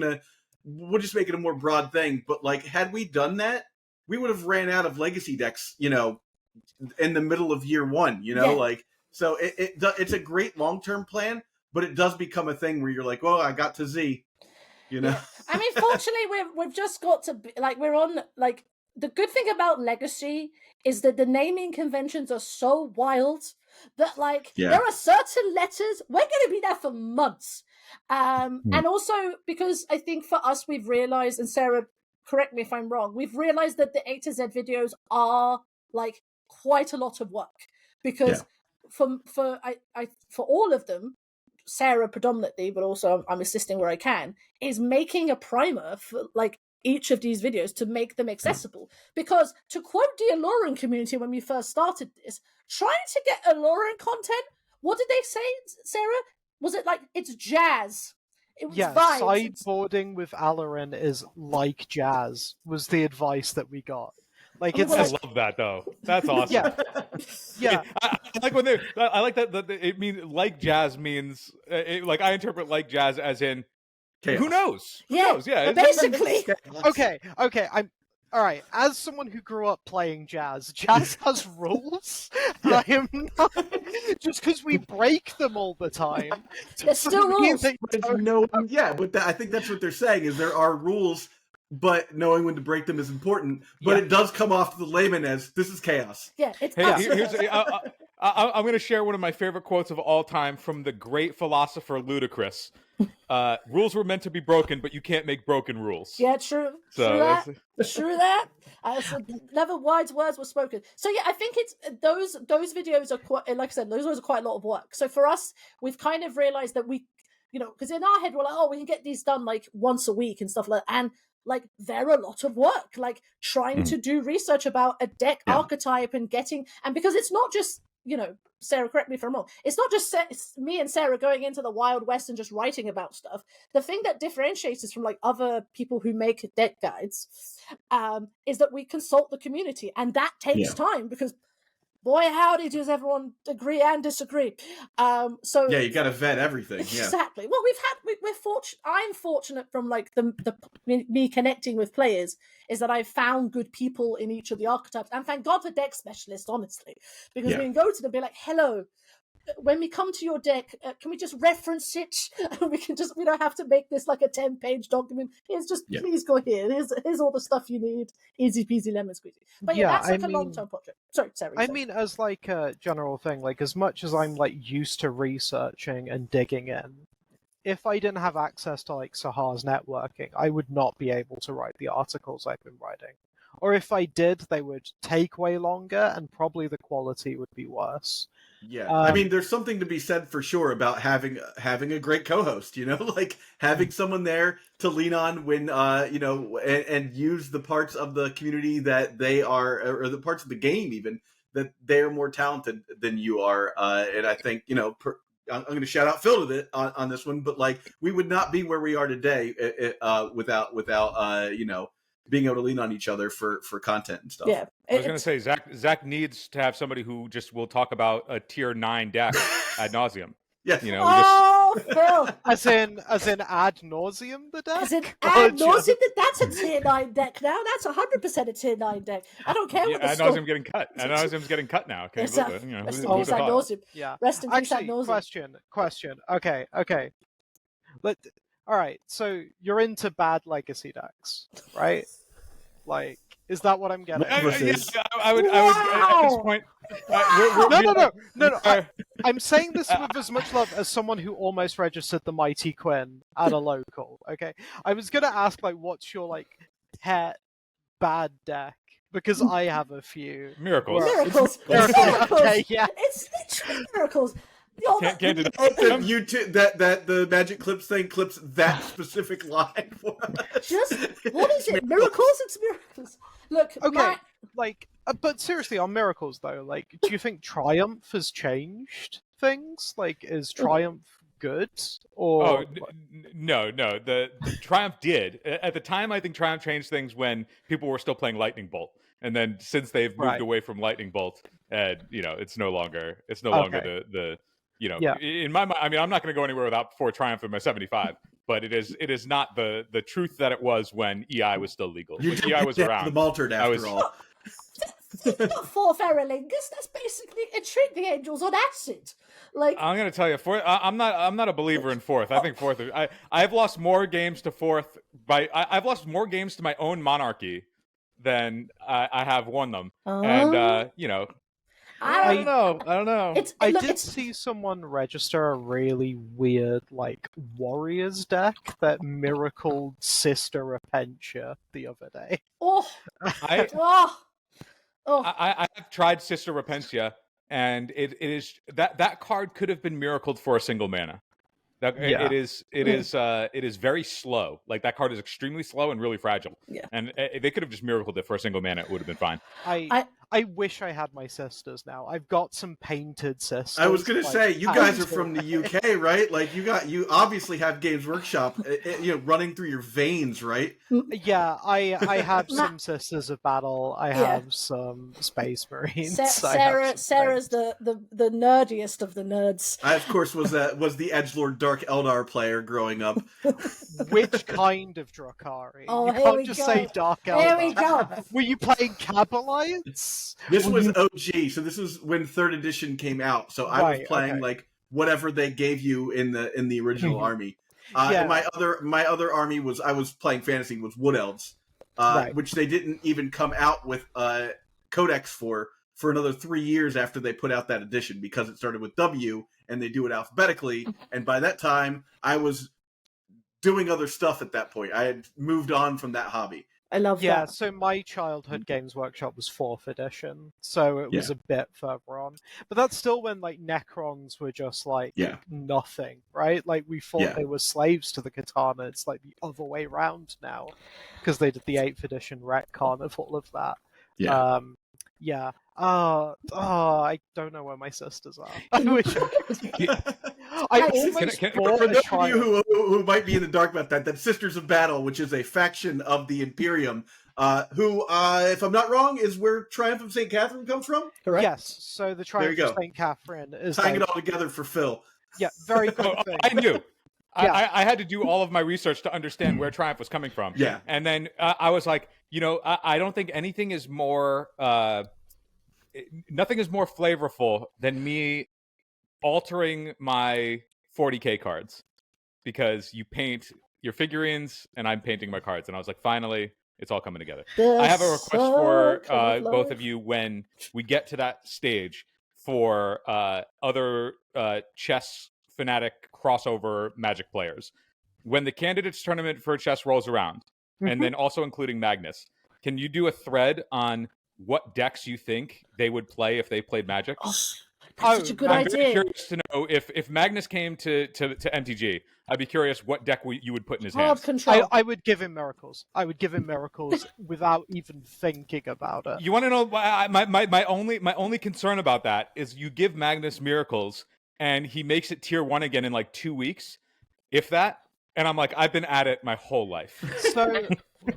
make it a more broad thing. But like, had we done that, we would have ran out of Legacy decks, in the middle of year 1, like, so it's a great long-term plan, but it does become a thing where you're like, oh, I got to Z, Yeah. I mean, fortunately, we've just got to be, like, we're on, like, the good thing about Legacy is that the naming conventions are so wild that, like, there are certain letters, we're going to be there for months. And also, because I think for us, we've realized, and Sarah, correct me if I'm wrong, we've realized that the A to Z videos are, like, quite a lot of work. Because for all of them, Sarah predominantly, but also I'm assisting where I can, is making a primer for, like, each of these videos to make them accessible. Because, to quote the Alluring community when we first started this, trying to get Alluring content, what did they say, Sarah? was it like it's jazz? It was Yeah, vibes. sideboarding with Alarin is like jazz, was the advice that we got. Like, Oh, it's well, I love that though. That's awesome. Yeah. Yeah. I like when they. I like that. It means like jazz means like I interpret like jazz as in Chaos. who knows? Who Yeah, knows? Yeah. but basically, Okay, I'm all right. As someone who grew up playing jazz has rules, and I am not just because we break them all the time. There's still doesn't mean rules. they But it's don't- knowing, but I think that's what they're saying is there are rules, but knowing when to break them is important. But Yeah. it does come off to the layman as this is chaos. yeah, it's Hey, absolutely. here's. I'm going to share one of my favorite quotes of all time from the great philosopher Ludacris. Rules were meant to be broken, but you can't make broken rules. Yeah, true. So true that. that's- True that. Never wise words were spoken. So yeah, I think it's those videos are quite, like I said, those are quite a lot of work. So for us, we've kind of realized that we, because in our head we're like, oh, we can get these done like once a week and stuff like that. And like they're a lot of work, like trying to do research about a deck archetype and because it's not just, Sarah, correct me if I'm wrong. It's not just me and Sarah going into the Wild West and just writing about stuff. The thing that differentiates us from like other people who make deck guides is that we consult the community, and that takes time because, boy, howdy, does everyone agree and disagree. So Yeah, you got to vet everything. Yeah. exactly. Well, we're fortunate. I'm fortunate from like me connecting with players is that I've found good people in each of the archetypes, and thank God for deck specialists, honestly, because we can go to them and be like, "Hello, when we come to your deck, can we just reference it? We don't have to make this like a 10-page document. It's just please go here. Here's all the stuff you need. Easy peasy lemon squeezy." But that's like a long-term project. Sorry, Sarah. I mean, as like a general thing, like as much as I'm like used to researching and digging in, if I didn't have access to like Sahar's networking, I would not be able to write the articles I've been writing. Or if I did, they would take way longer and probably the quality would be worse. Yeah, I mean, there's something to be said for sure about having a great co-host. Like having someone there to lean on when and use the parts of the community that they are, or the parts of the game even that they are more talented than you are. And I think I'm going to shout out Phil on this one, but like we would not be where we are today without being able to lean on each other for content and stuff. Yeah, I was going to say Zach needs to have somebody who just will talk about a tier 9 deck ad nauseum. Yes. Phil. As in ad nauseum the deck? As in ad nauseum, that's a tier 9 deck now. That's 100% a tier 9 deck. I don't care what the ad nauseum getting cut. Ad nauseum's getting cut now. Okay, Rest in peace, ad nauseum. Yeah. Rest in peace, ad Actually, nauseum. question. Okay. All right, so you're into bad legacy decks, right? Like, is that what I'm getting? I would at this point. No. I'm saying this with as much love as someone who almost registered the Mighty Quinn at a local. Okay, I was gonna ask like, what's your like pet bad deck? Because I have a few. Miracles. Miracles. Okay, yeah. It's literally miracles. Can't deny that the Magic Clips thing clips that specific line for us. Just what is it? Miracles? It's miracles. Look, Okay, but seriously, on miracles though, like, do you think Triumph has changed things? Like, is Triumph good? Or no. The Triumph did at the time. I think Triumph changed things when people were still playing Lightning Bolt, and then since they've moved away from Lightning Bolt, it's no longer the. In my mind, I mean, I'm not going to go anywhere without 4 Triumph in my 75, but it is not the truth that it was when EI was still legal. You When EI was around, the Maltard after all. It's not 4 Feralingus. That's basically a treat the angels on acid. Like, I'm going to tell you, I'm not a believer in 4th. I think 4th. I've lost more games to 4th I've lost more games to my own monarchy than I have won them, and I don't know. I did see someone register a really weird, like, Warriors deck that miracled Sister Repentia the other day. I have tried Sister Repentia, and it is that card could have been miracled for a single mana. It is very slow. Like, that card is extremely slow and really fragile. Yeah. And they could have just miracled it for a single mana. It would have been fine. I wish I had my sisters now. I've got some painted sisters. I was gonna say, you guys are from the UK, right? Like you obviously have Games Workshop, running through your veins, right? Yeah, I have some Sisters of Battle. I have some Space Marines. Sarah's the nerdiest of the nerds. I, of course, was the edgelord Dark Eldar player growing up. Which kind of Drakari? Oh, you can't just say Dark Eldar. Here we go. Were you playing Kabalites? This was OG, so this was when 3rd edition came out. So I was playing like whatever they gave you in the original army. And my other army I was playing fantasy was Wood Elves, which they didn't even come out with codex for another 3 years after they put out that edition, because it started with W and they do it alphabetically. And by that time, I was doing other stuff at that point. I had moved on from that hobby. I love that. Yeah, so my childhood Games Workshop was 4th edition, so it was a bit further on. But that's still when like Necrons were just like nothing, right? Like we thought they were slaves to the katana. It's like the other way around now, because they did the 8th edition retcon of all of that. Yeah. I don't know where my sisters are. I wish I almost for those of you who might be in the dark about that's Sisters of Battle, which is a faction of the Imperium, who, if I'm not wrong, is where Triumph of St. Catherine comes from? Correct? Yes, so the Triumph of St. Catherine is tying it all together for Phil. Yeah, very cool thing. I knew. I had to do all of my research to understand where Triumph was coming from. Yeah. And then I was like, I don't think anything is more... nothing is more flavorful than me altering my 40k cards, because you paint your figurines and I'm painting my cards, and I was like, finally, it's all coming together. I have a request for both of you when we get to that stage for other chess fanatic crossover Magic players. When the candidates tournament for chess rolls around, and then also including Magnus, can you do a thread on what decks you think they would play if they played Magic? That's such a good idea. I'm very curious to know if Magnus came to MTG. I'd be curious what deck you would put in his hands. Control. I would give him Miracles. I would give him Miracles without even thinking about it. You want to know my only concern about that is you give Magnus Miracles and he makes it tier 1 again in like 2 weeks, if that. And I'm like, I've been at it my whole life.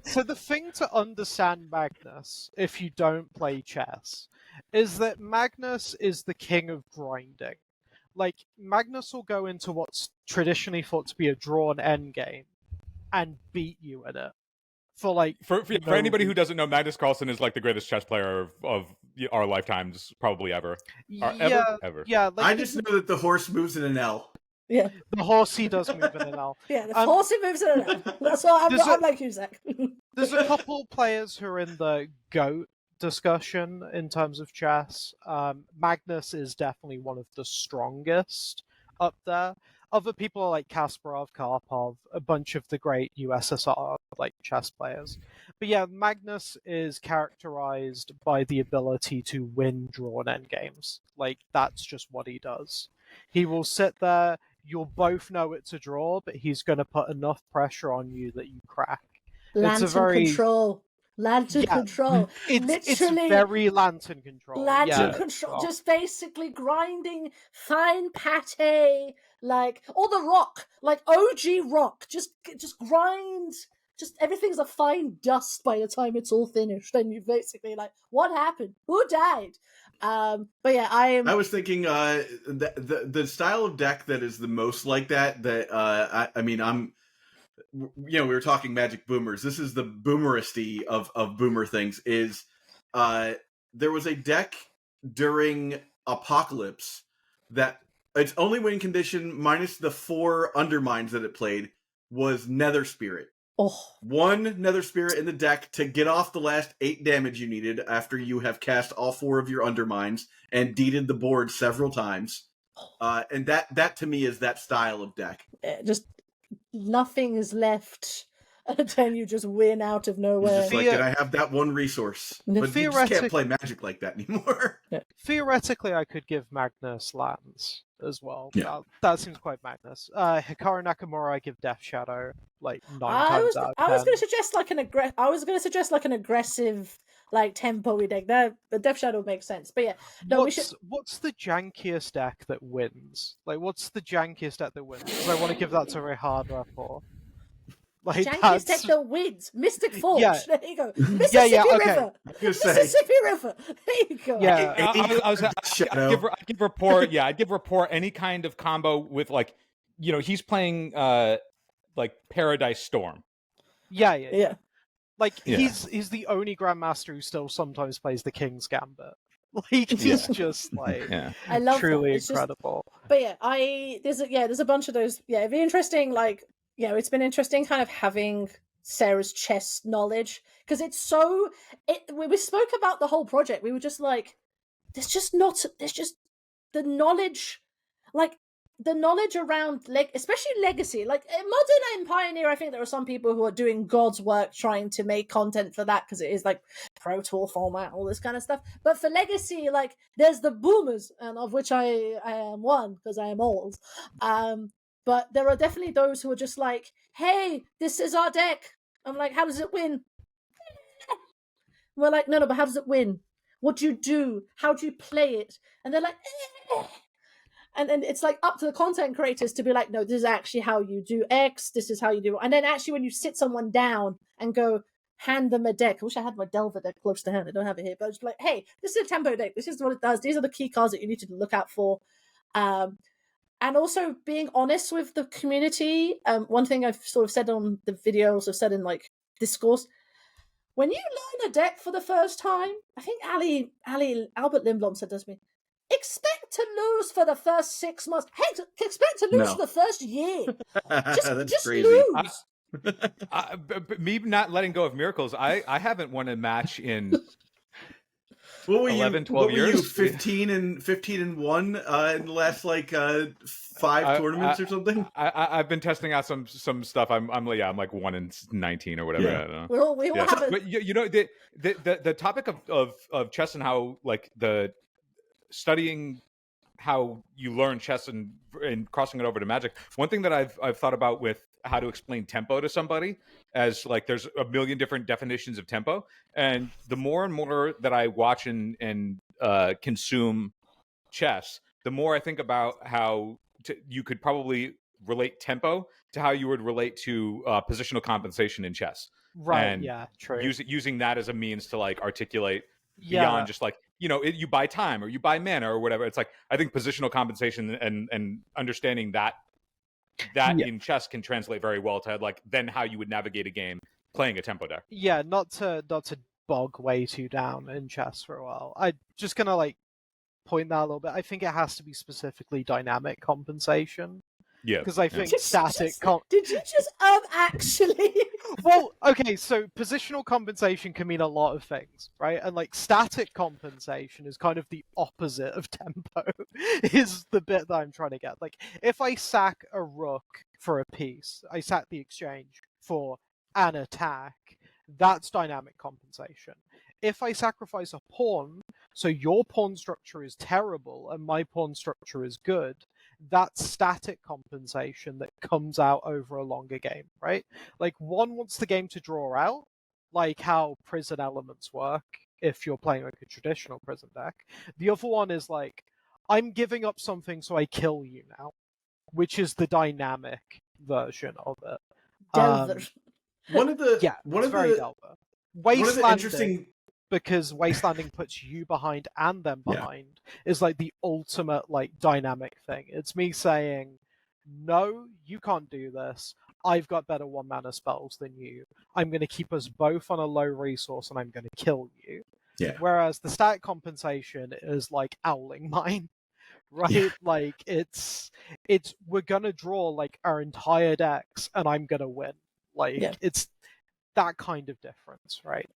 So the thing to understand Magnus, if you don't play chess, is that Magnus is the king of grinding. Like, Magnus will go into what's traditionally thought to be a drawn endgame and beat you at it. For anybody who doesn't know, Magnus Carlsen is like the greatest chess player of our lifetimes, probably ever. Ever. Yeah. Like, I just know that the horse moves in an L. Yeah. The horsey does move in an L. Yeah, the horsey moves in an L. That's what I'm like Cusack. There's a couple players who are in the GOAT discussion in terms of chess. Magnus is definitely one of the strongest up there. Other people are like Kasparov, Karpov, a bunch of the great USSR like chess players. But yeah, Magnus is characterized by the ability to win drawn endgames. Like, that's just what he does. He will sit there, you'll both know it's a draw, but he's going to put enough pressure on you that you crack. Lantern control. It's very lantern control. Lantern control. Just basically grinding fine pate, like, or the rock, like OG rock. Just grind. Just everything's a fine dust by the time it's all finished. And you basically like, what happened? Who died? But yeah, I was thinking the style of deck that is the most like that. We were talking Magic Boomers. This is the boomeristy of boomer things. Is there was a deck during Apocalypse that its only win condition, minus the 4 undermines that it played, was Nether Spirit. Oh. 1 Nether Spirit in the deck to get off the last 8 damage you needed after you have cast all 4 of your undermines and deeded the board several times. And that to me is that style of deck. Just nothing is left, and then you just win out of nowhere. It's just like, can I have that one resource? But you just can't play Magic like that anymore. Theoretically, I could give Magnus lands as well. Yeah. That seems quite Magnus. Hikaru Nakamura, I give Death Shadow like 9 times out of 10. I was going to suggest like an aggressive like tempo deck. That the Death Shadow makes sense. But yeah, no, what's the jankiest deck that wins? Like, what's the jankiest deck that wins? Because I want to give that to Rehard for. Like, jankiest deck that wins. Mystic Forge. Yeah. There you go. Mississippi River. Mississippi River. There you go. Yeah. I'd give Rapport. Yeah, I'd give Rapport any kind of combo with like, he's playing like Paradise Storm. Yeah. Like he's the only grandmaster who still sometimes plays the King's Gambit. Like he's just like I love truly that. incredible. But yeah, there's a bunch of those. Yeah, it'd be interesting. Like, it's been interesting kind of having Sarah's chess knowledge because it's so. We spoke about the whole project. We were just like, there's just the knowledge, like. The knowledge around, especially Legacy, like Modern and Pioneer, I think there are some people who are doing God's work trying to make content for that because it is like Pro Tour format, all this kind of stuff. But for Legacy, like there's the boomers, and of which I am one because I am old. But there are definitely those who are just like, "Hey, this is our deck." I'm like, "How does it win?" We're like, "No, but how does it win? What do you do? How do you play it?" And they're like. And then it's like up to the content creators to be like, no, this is actually how you do X. This is how you do. And then actually when you sit someone down and go hand them a deck. I wish I had my Delver deck close to hand. I don't have it here. But it's like, hey, this is a tempo deck. This is what it does. These are the key cards that you need to look out for. And also being honest with the community. One thing I've sort of said on the videos, I've said in like discourse, when you learn a deck for the first time, I think Albert Lindblom said this to me, expect to lose for the first 6 months. Heck, expect to lose for the first year. Just crazy. Lose. Me not letting go of miracles, I haven't won a match in 11, 12 years. Were you 15 and 1 in the last like 5 tournaments or something? I've been testing out some stuff. I'm like 1 in 19 or whatever. Yeah. I don't know. We all have it. But the topic of chess and how like the studying how you learn chess and crossing it over to Magic. One thing that I've thought about with how to explain tempo to somebody, as like there's a million different definitions of tempo, and the more and more that I watch and consume chess, the more I think about how you could probably relate tempo to how you would relate to positional compensation in chess. Right. And true. Using that as a means to like articulate beyond just like, you buy time or you buy mana or whatever. It's like, I think positional compensation and understanding that in chess can translate very well to like then how you would navigate a game playing a tempo deck. Yeah, not to bog way too down in chess for a while. I just gonna like point that a little bit. I think it has to be specifically dynamic compensation. Yeah, because I think static. Did you just actually? Well, okay. So positional compensation can mean a lot of things, right? And like static compensation is kind of the opposite of tempo. Is the bit that I'm trying to get. Like if I sack a rook for a piece, I sack the exchange for an attack. That's dynamic compensation. If I sacrifice a pawn, so your pawn structure is terrible and my pawn structure is good, that's static compensation that comes out over a longer game, right? Like one wants the game to draw out, like how prison elements work if you're playing like a traditional prison deck. The other one is like, I'm giving up something so I kill you now, which is the dynamic version of it. One of the interesting, because wastelanding puts you behind and them behind is like the ultimate like dynamic thing. It's me saying, no, you can't do this. I've got better 1-mana spells than you. I'm going to keep us both on a low resource and I'm going to kill you. Yeah. Whereas the static compensation is like Owling Mine, right? Yeah. Like it's we're going to draw like our entire decks and I'm going to win. Like it's that kind of difference, right?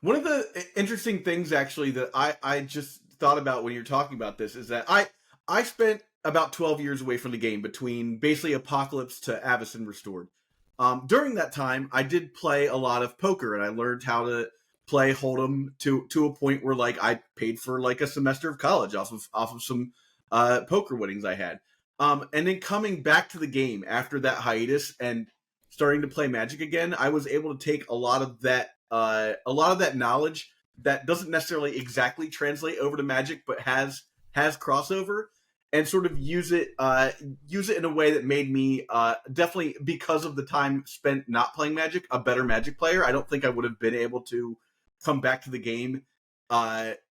One of the interesting things, actually, that I just thought about when you're talking about this is that I spent about 12 years away from the game between basically Apocalypse to Avacyn Restored. During that time, I did play a lot of poker, and I learned how to play Hold'em to a point where like I paid for like a semester of college off of some poker winnings I had. And then coming back to the game after that hiatus and starting to play Magic again, I was able to take a lot of that knowledge that doesn't necessarily exactly translate over to Magic, but has crossover, and sort of use it in a way that made me definitely, because of the time spent not playing Magic, a better Magic player. I don't think I would have been able to come back to the game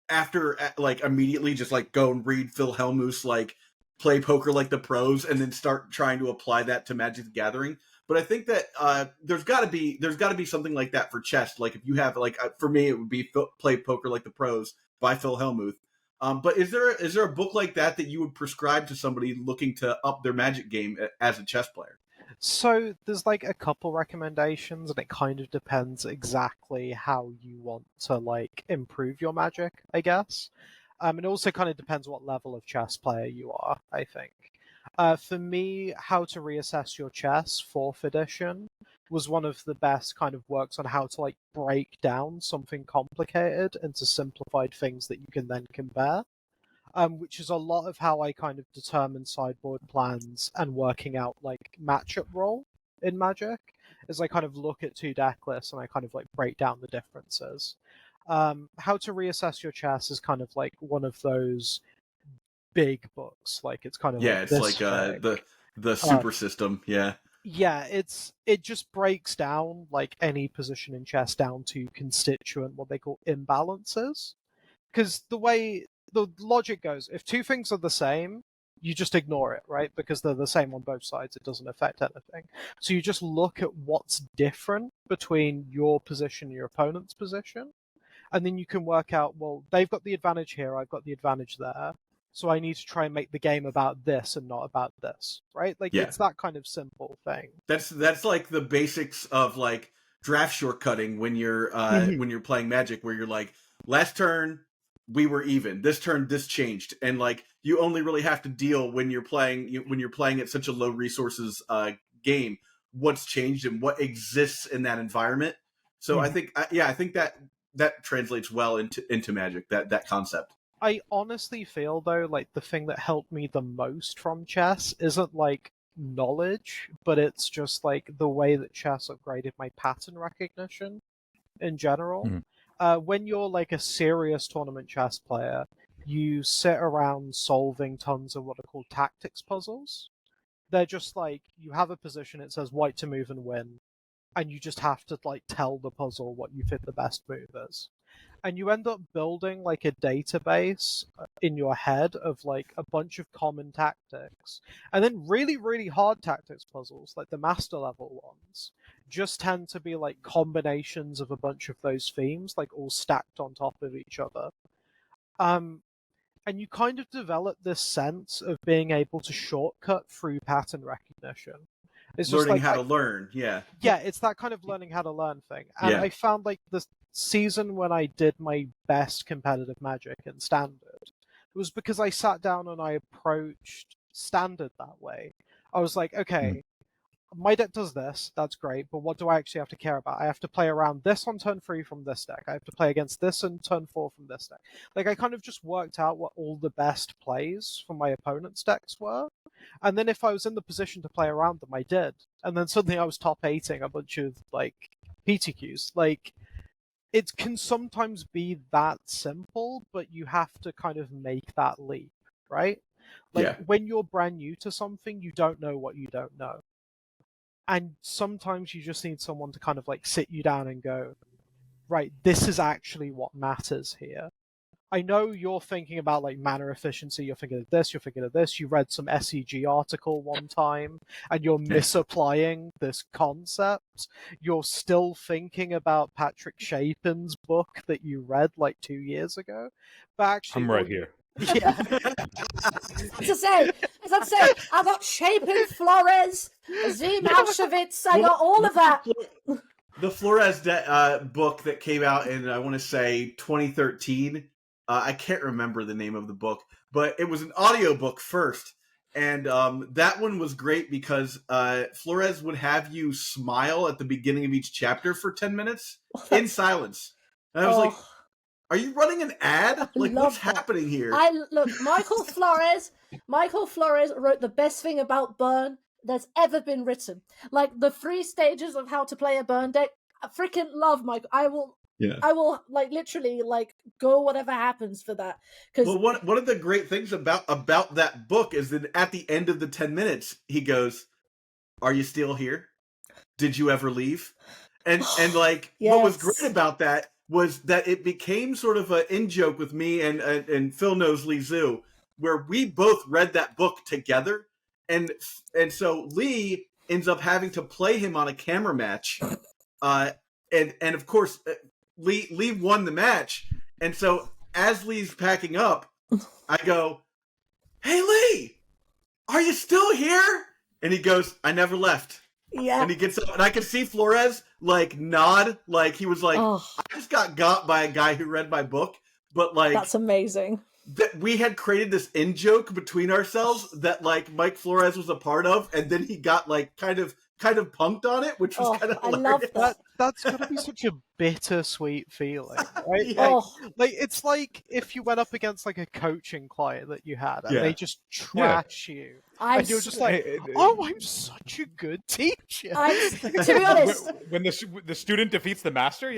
after like immediately just like go and read Phil Hellmuth's like play poker like the pros and then start trying to apply that to Magic the Gathering. But I think that there's got to be something like that for chess. Like if you have like for me, it would be Play Poker Like the Pros by Phil Hellmuth. But is there a book like that you would prescribe to somebody looking to up their Magic game as a chess player? So there's like a couple recommendations, and it kind of depends exactly how you want to like improve your Magic, I guess. It also kind of depends what level of chess player you are, I think. For me, How to Reassess Your Chess, 4th edition, was one of the best kind of works on how to like break down something complicated into simplified things that you can then compare. Which is a lot of how I kind of determine sideboard plans and working out like matchup role in Magic. Is I kind of look at 2 deck lists and I kind of like break down the differences. How to Reassess Your Chess is kind of like one of those big books. Like it's kind of it's like the super system. Yeah, it just breaks down like any position in chess down to constituent, what they call imbalances. Because the way the logic goes, if 2 things are the same, you just ignore it, right? Because they're the same on both sides. It doesn't affect anything. So you just look at what's different between your position and your opponent's position. And then you can work out, well, they've got the advantage here, I've got the advantage there. So I need to try and make the game about this and not about this, right? Like it's that kind of simple thing. That's like the basics of like draft shortcutting when you're when you're playing Magic, where you're like, last turn we were even, this turn this changed, and like you only really have to deal when you're playing at such a low resources game, what's changed and what exists in that environment. So I think that translates well into Magic, that concept. I honestly feel though like the thing that helped me the most from chess isn't like knowledge, but it's just like the way that chess upgraded my pattern recognition in general. When you're like a serious tournament chess player, you sit around solving tons of what are called tactics puzzles. They're just like, you have a position, it says white to move and win, and you just have to like tell the puzzle what you think the best move is. And you end up building like a database in your head of like a bunch of common tactics. And then really, really hard tactics puzzles, like the master level ones, just tend to be like combinations of a bunch of those themes, like all stacked on top of each other. And you kind of develop this sense of being able to shortcut through pattern recognition. It's learning just like, how to learn, yeah, it's that kind of learning how to learn thing. And I found like the season when I did my best competitive Magic in Standard, it was because I sat down and I approached Standard that way. I was like, okay, my deck does this, that's great, but what do I actually have to care about? I have to play around this on turn 3 from this deck. I have to play against this on turn 4 from this deck. Like, I kind of just worked out what all the best plays from my opponent's decks were. And then if I was in the position to play around them, I did. And then suddenly I was top 8ing a bunch of, like, PTQs. Like, it can sometimes be that simple, but you have to kind of make that leap, right? Like, when you're brand new to something, you don't know what you don't know. And sometimes you just need someone to kind of like sit you down and go, right, this is actually what matters here. I know you're thinking about like mana efficiency, you're thinking of this, you're thinking of this. You read some SEG article one time and you're misapplying this concept. You're still thinking about Patrick Chapin's book that you read like 2 years ago. But actually, I'm right here. Yeah. As I say, I got Chapin, Flores, Zim Alshevitz, I got all of that. The Flores book that came out in, I want to say, 2013. I can't remember the name of the book, but it was an audiobook first. And that one was great because Flores would have you smile at the beginning of each chapter for 10 minutes in silence. And I was like, are you running an ad? Like, what's happening here? Look, Michael Flores wrote the best thing about Burn that's ever been written. Like, the 3 stages of how to play a Burn deck. I freaking love Michael. I will like literally like go whatever happens for that. Because one of the great things about that book is that at the end of the 10 minutes, he goes, "Are you still here? Did you ever leave?" And like what was great about that was that it became sort of an in-joke with me and Phil knows Lee Zhu, where we both read that book together, and so Lee ends up having to play him on a camera match, and of course Lee won the match, and so as Lee's packing up, I go, "Hey Lee, are you still here?" And he goes, "I never left." Yeah. And he gets up, and I could see Flores like nod, like he was like, "I just got by a guy who read my book," but like that's amazing. That we had created this in joke between ourselves that like Mike Flores was a part of, and then he got like kind of punked on it, which was kind of hilarious. I love that. That's gonna be such a bittersweet feeling, right? Yeah. Like it's like if you went up against like a coaching client that you had, and they just trash you, and you're just like, "Oh, I'm such a good teacher." To be honest, when the student defeats the master,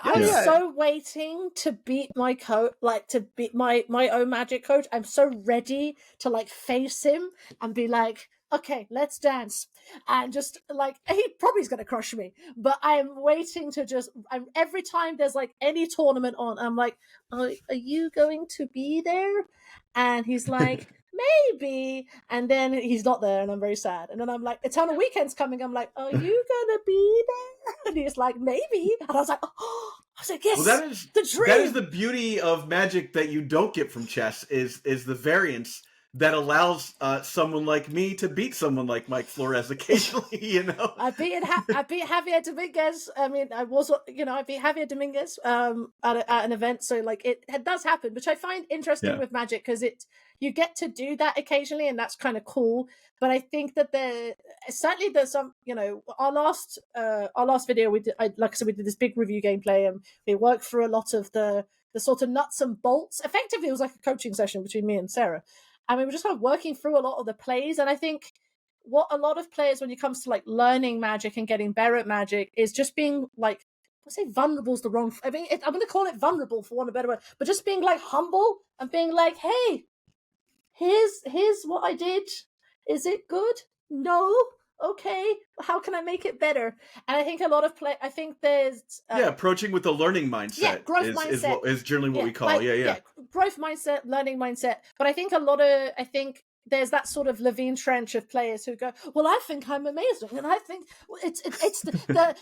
I'm so waiting to beat my coach, like to beat my own magic coach. I'm so ready to like face him and be like, "Okay, let's dance," and just like he probably is going to crush me, but I'm waiting to just. Every time there's like any tournament on, I'm like, "Are you going to be there?" And he's like, "Maybe," and then he's not there, and I'm very sad. And then I'm like, "Eternal Weekend's coming." I'm like, "Are you gonna be there?" And he's like, "Maybe," and I was like, "Oh." I was like, "Yes, well, that is the dream." That is the beauty of Magic that you don't get from chess is the variance that allows someone like me to beat someone like Mike Flores occasionally, you know? I beat Javier Dominguez. I mean, I beat Javier Dominguez at an event. So like it does happen, which I find interesting with Magic because you get to do that occasionally, and that's kind of cool. But I think that certainly there's some, our last video we did, like I said, we did this big review gameplay, and we worked through a lot of the sort of nuts and bolts. Effectively, it was like a coaching session between me and Sarah. And we were just kind of working through a lot of the plays. And I think what a lot of players, when it comes to like learning Magic and getting better at Magic, is just being like, I say vulnerable is the wrong. I mean, I'm going to call it vulnerable for want of a better word, but just being like humble and being like, "Hey, here's what I did. Is it good? No. Okay. How can I make it better?" And I think a lot of I think there's approaching with a learning mindset. Growth mindset is generally what we call growth mindset, learning mindset. But I think there's that sort of Levine trench of players who go, "Well, I think I'm amazing, and I think it's the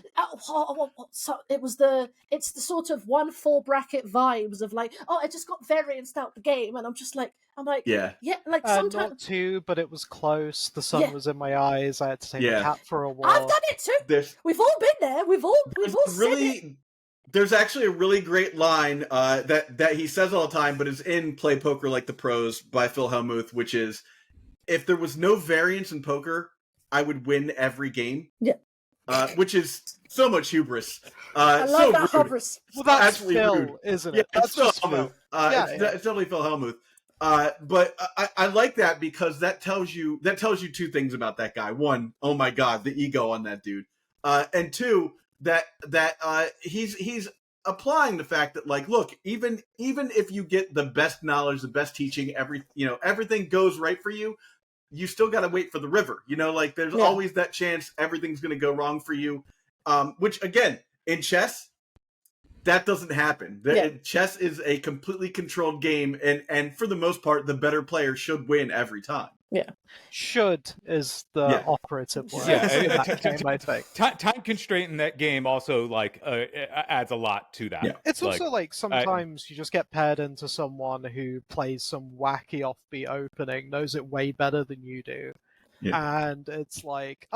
it's the sort of 1-4 bracket vibes of like, oh, I just got variance out the game," and I'm like, like sometimes not too, but it was close. The sun was in my eyes. I had to take a cat for a walk. I've done it too. We've all been there. We've all said it. There's actually a really great line that he says all the time, but is in Play Poker Like the Pros by Phil Hellmuth, which is, "If there was no variance in poker, I would win every game." Yeah. Which is so much hubris. I love that hubris. Well, that's absolutely Phil, rude. isn't Yeah, it? it's Phil Hellmuth. It's definitely Phil Hellmuth. But I like that because that tells you two things about that guy. One, oh my God, the ego on that dude. And two, that he's applying the fact that, like, look, even if you get the best knowledge, the best teaching, everything goes right for you, you still got to wait for the river. Like there's always that chance everything's going to go wrong for you. Which again, in chess, that doesn't happen. Chess is a completely controlled game, and for the most part, the better player should win every time. Yeah, should is the operative word. Time constraint in that game also like adds a lot to that. Yeah. It's also like sometimes you just get paired into someone who plays some wacky offbeat opening, knows it way better than you do, and it's like,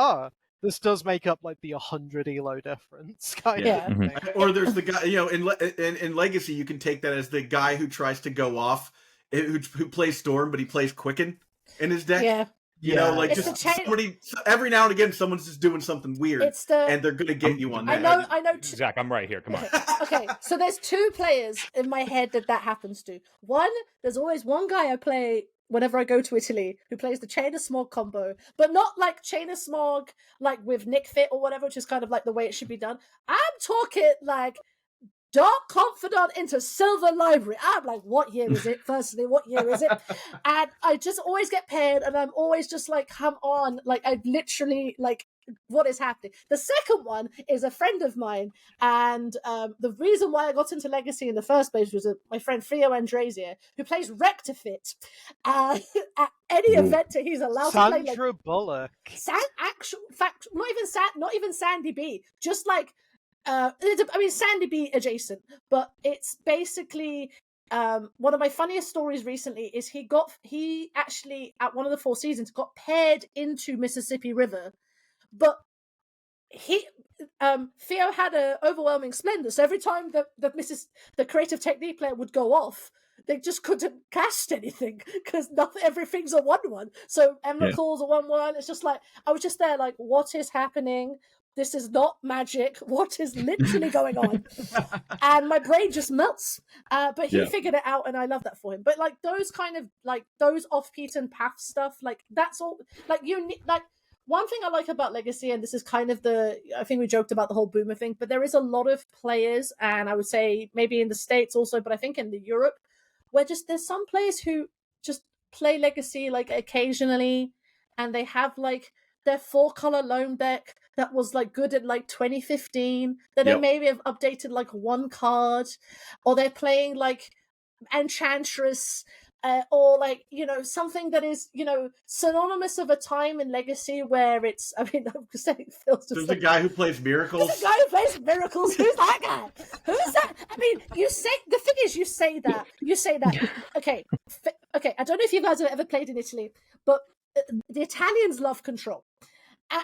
this does make up like the 100 elo difference kind of thing. Or there's the guy, in Legacy, you can take that as the guy who tries to go off, who plays Storm, but he plays Quicken in his deck. Like it's just somebody, every now and again, someone's just doing something weird, and they're gonna get you on that. I know. Zach, I'm right here. Come on. Okay, so there's two players in my head that happens to. One, there's always one guy I play whenever I go to Italy who plays the Chain of Smog combo, but not like Chain of Smog like with Nick Fit or whatever, which is kind of like the way it should be done. I'm talking like Dark Confidant into Silver Library. I'm like, what year is it? Firstly, what year is it? And I just always get paired, and I'm always just like, come on. Like, I literally, like, what is happening? The second one is a friend of mine, and the reason why I got into Legacy in the first place was my friend Theo Andresier, who plays Rectifit. At any event that he's allowed to play. Sandra Bullock. Not even Sandy B. Just like, I mean, Sandy B adjacent, but it's basically one of my funniest stories recently is he actually at one of the 4 seasons got paired into Mississippi River, but Theo had an overwhelming splendor, so every time the creative technique player would go off, they just couldn't cast anything because everything's a 1/1. So Emrakul's a 1/1. It's just like I was just there, like, what is happening? This is not magic. What is literally going on? And my brain just melts. But he figured it out, and I love that for him. But like those kind of like those off beaten path stuff, like that's all. Like one thing I like about Legacy, and this is kind of I think we joked about the whole boomer thing, but there is a lot of players, and I would say maybe in the States also, but I think in Europe, where there's some players who just play Legacy like occasionally, and they have like their 4-color loan deck that was like good in like 2015, then they maybe have updated like 1 card, or they're playing like Enchantress, or like, you know, something that is, you know, synonymous of a time in Legacy where it's, I mean, I'm saying Phil's just There's a guy who plays Miracles. There's a guy who plays Miracles. Who's that guy? Who's that? I mean, the thing is, you say that. Okay, I don't know if you guys have ever played in Italy, but the Italians love control.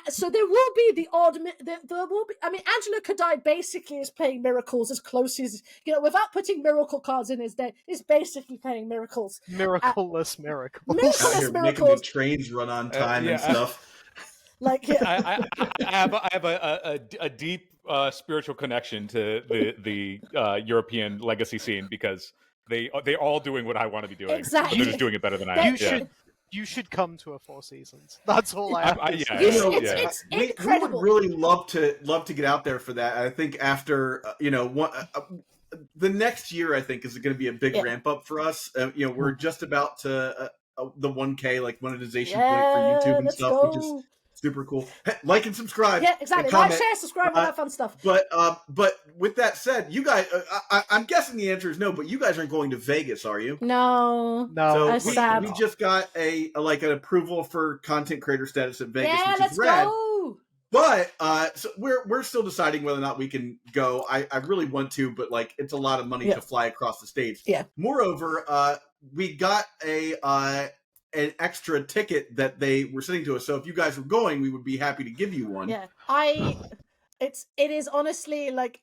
So there will be the odd. There will be. I mean, Angelo Kadai basically is playing Miracles as close as, you know, without putting miracle cards in his deck. Is basically playing Miracles. Miraculous miracles. Miraculous making the trains run on time and stuff. Like, I have a deep spiritual connection to the European Legacy scene because they're all doing what I want to be doing. Exactly. They're just doing it better than I am. You should come to a 4 seasons. That's all I have to say. It's we incredible. would really love to get out there for that. I think after the next year, I think is going to be a big ramp up for us. You know, we're just about to the 1K like monetization point for YouTube and stuff, which is super cool. Hey, like and subscribe. Yeah, exactly. Like, share, subscribe, all that fun stuff. But with that said, you guys, I'm guessing the answer is no. But you guys aren't going to Vegas, are you? No. So we just got an approval for content creator status at Vegas, which is rad. Go. But so we're still deciding whether or not we can go. I really want to, but like it's a lot of money to fly across the states. Yeah. Moreover, we got an extra ticket that they were sending to us. So if you guys were going, we would be happy to give you one. Yeah, it is honestly like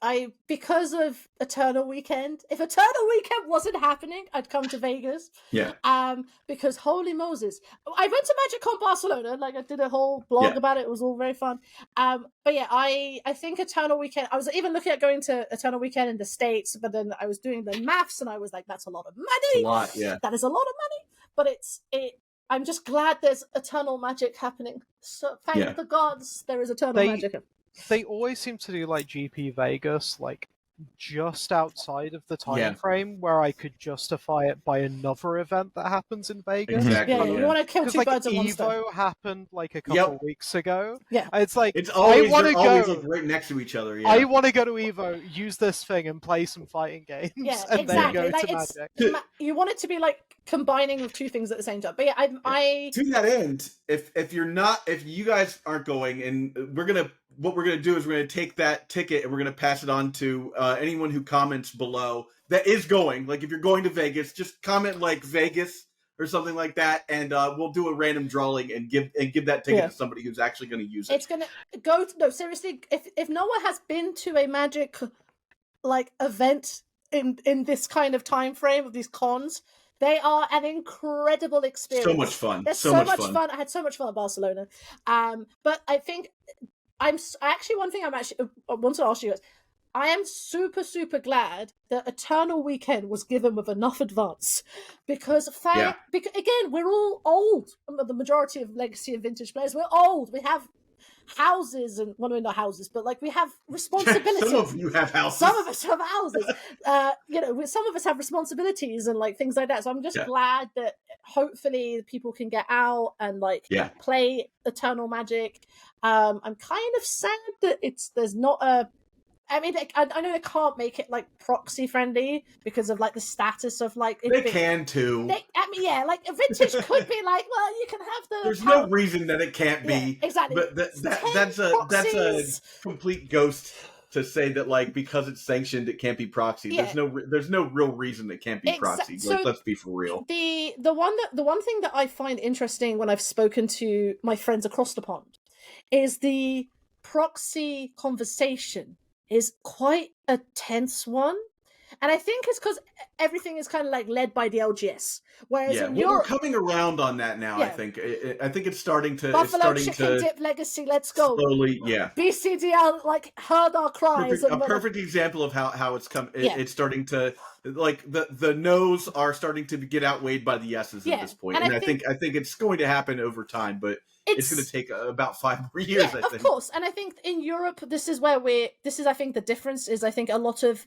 because of Eternal Weekend. If Eternal Weekend wasn't happening, I'd come to Vegas. Yeah. Because holy Moses, I went to MagicCon Barcelona. Like I did a whole blog about it. It was all very fun. But yeah, I think Eternal Weekend. I was even looking at going to Eternal Weekend in the States, but then I was doing the maths and I was like, that's a lot of money. A lot, yeah. That is a lot of money. But I'm just glad there's Eternal Magic happening. So thank the gods there is Eternal Magic. They always seem to do like GP Vegas, like just outside of the time frame where I could justify it by another event that happens in Vegas. Exactly. Yeah, you want to kill 2 birds with one Evo stone. happened like a couple of weeks ago. Yeah, it's like it's always, I want to always go. like right next to each other. Yeah. I want to go to Evo, use this thing, and play some fighting games. Yeah, and exactly. then go like to it's, Magic. you want it to be like combining of 2 things at the same time. But yeah, I to that end, if you guys aren't going, and what we're gonna do is we're gonna take that ticket and we're gonna pass it on to anyone who comments below that is going. Like if you're going to Vegas, just comment like Vegas or something like that, and we'll do a random drawing and give that ticket to somebody who's actually going to use it. It's gonna go. No, seriously, if no one has been to a Magic like event in this kind of time frame of these cons, they are an incredible experience. So much fun. There's so much fun. I had so much fun at Barcelona. But I think one thing I want to ask you guys. I am super, super glad that Eternal Weekend was given with enough advance because again, we're all old. The majority of Legacy and Vintage players, we're old. We have houses and well, not houses, but like we have responsibilities. Some of you have houses. Some of us have houses. Some of us have responsibilities and like things like that. So I'm just glad that hopefully people can get out and like play Eternal Magic. I'm kind of sad that there's not a. I mean, I know they can't make it like proxy friendly because of like the status of like. They can too. Like a vintage could be like, well, you can have the. There's no reason that it can't be. Exactly. But that's a complete ghost to say that like because it's sanctioned it can't be proxy. There's no real reason it can't be proxy. So let's be for real. The one thing that I find interesting when I've spoken to my friends across the pond is the proxy conversation is quite a tense one. And I think it's because everything is kind of like led by the LGS. Whereas in Europe, we're coming around on that now, I think. I think it's starting to... Buffalo Chicken Dip Legacy, let's go. Slowly, BCDL, like, heard our cries. A perfect example of how it's come. It's starting to... Like, the no's are starting to get outweighed by the yeses at this point. And I think it's going to happen over time, but... It's going to take about 5 more years, I think. Of course. And I think in Europe, this is, I think, the difference is I think a lot of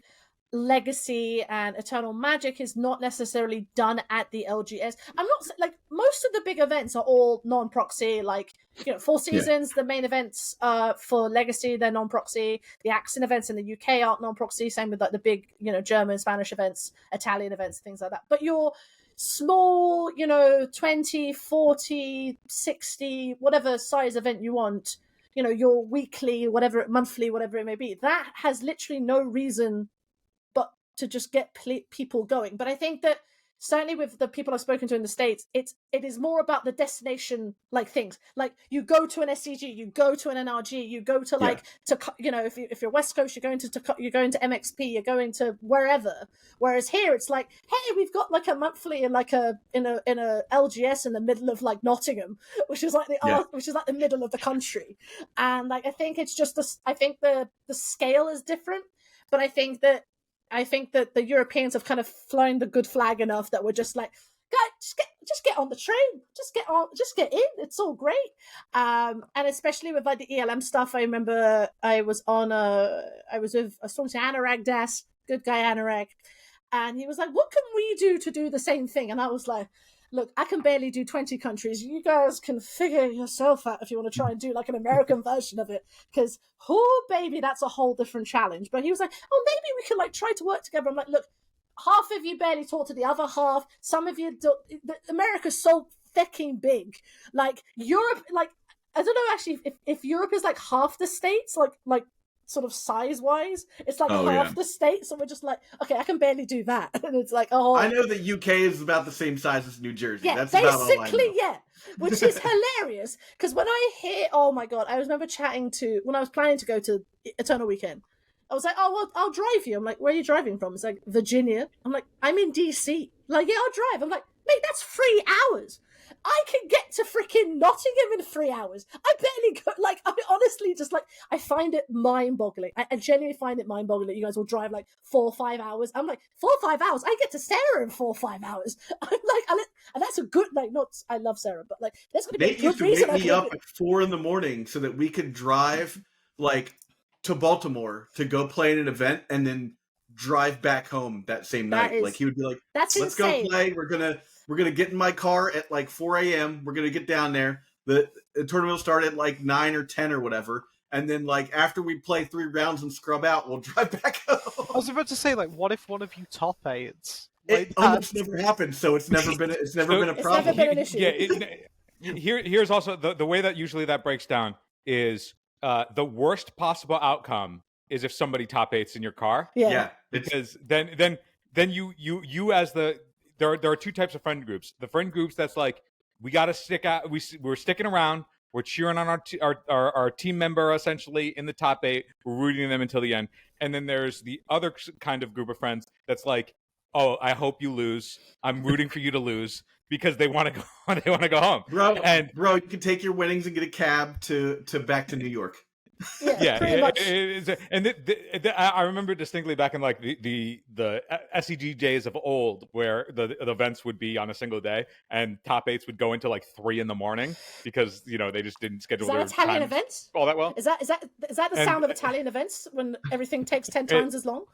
Legacy and Eternal Magic is not necessarily done at the LGS. I'm not, like, most of the big events are all non-proxy, like, Four Seasons, the main events for Legacy, they're non-proxy. The Axon events in the UK aren't non-proxy, same with, like, the big, German, Spanish events, Italian events, things like that. But your small, 20, 40, 60, whatever size event you want, your weekly, monthly, whatever it may be, that has literally no reason but to just get people going. But I think that certainly with the people I've spoken to in the States, it is more about the destination like things. Like you go to an SCG, you go to an NRG, you go to like if you're West Coast, you're going to MXP, you're going to wherever. Whereas here it's like, hey, we've got like a monthly in like a LGS in the middle of like Nottingham, which is like the middle of the country. And like I think it's just I think the scale is different, but I think that the Europeans have kind of flown the good flag enough that we're just like, guys, just get on the train, just get in. It's all great. And especially with like the ELM stuff, I remember I was talking to Anurag Das, good guy Anurag, and he was like, "What can we do to do the same thing?" And I was like, look, I can barely do 20 countries. You guys can figure yourself out if you want to try and do like an American version of it. Because, oh, baby, that's a whole different challenge. But he was like, oh, maybe we can like try to work together. I'm like, look, half of you barely talk to the other half. Some of you don't. America's so fucking big. Like Europe, like, I don't know actually if Europe is like half the states, like sort of size-wise, it's like half the states, so we're just like, okay, I can barely do that. And it's like, I know that UK is about the same size as New Jersey. Yeah, that's basically, about all I know. Which is hilarious, because when I hear, oh my god, I remember when I was planning to go to Eternal Weekend, I was like, oh, well, I'll drive you. I'm like, where are you driving from? It's like, Virginia. I'm like, I'm in DC. Like, yeah, I'll drive. I'm like, mate, that's 3 hours. I can get to freaking Nottingham in 3 hours. I barely go, like, I honestly just, like, I find it mind-boggling. I genuinely find it mind-boggling that you guys will drive, like, 4 or 5 hours. I'm like, 4 or 5 hours? I get to Sarah in 4 or 5 hours. I'm like, and that's a good, like, I love Sarah, but, like, there's going to be a good reason. Nate used to wake me up at 4 a.m. so that we could drive, like, to Baltimore to go play in an event and then drive back home that same night. Like, he would be like, let's insane. Go play. We're gonna get in my car at like 4 a.m. We're gonna get down there. The tournament will start at like 9 or 10 or whatever, and then like after we play 3 rounds and scrub out, we'll drive back home. I was about to say, like, what if one of you top aids? It almost never happened, so it's never been a problem. It's never been an issue. Here's also the way that usually that breaks down is the worst possible outcome is if somebody top eights in your car. Yeah. Because then you as the there are 2 types of friend groups. The friend groups that's like, we got to stick out. We're sticking around. We're cheering on our team member essentially in the top 8. We're rooting them until the end. And then there's the other kind of group of friends that's like, oh, I hope you lose. I'm rooting for you to lose because they want to go. They want to go home. Bro, you can take your winnings and get a cab to back to New York. Yeah, pretty much. I remember distinctly back in like the SEG days of old, where the events would be on a single day, and top eights would go into like 3 a.m. because they just didn't schedule their Italian times events all that well. Is that the sound of Italian events when everything takes 10 times as long?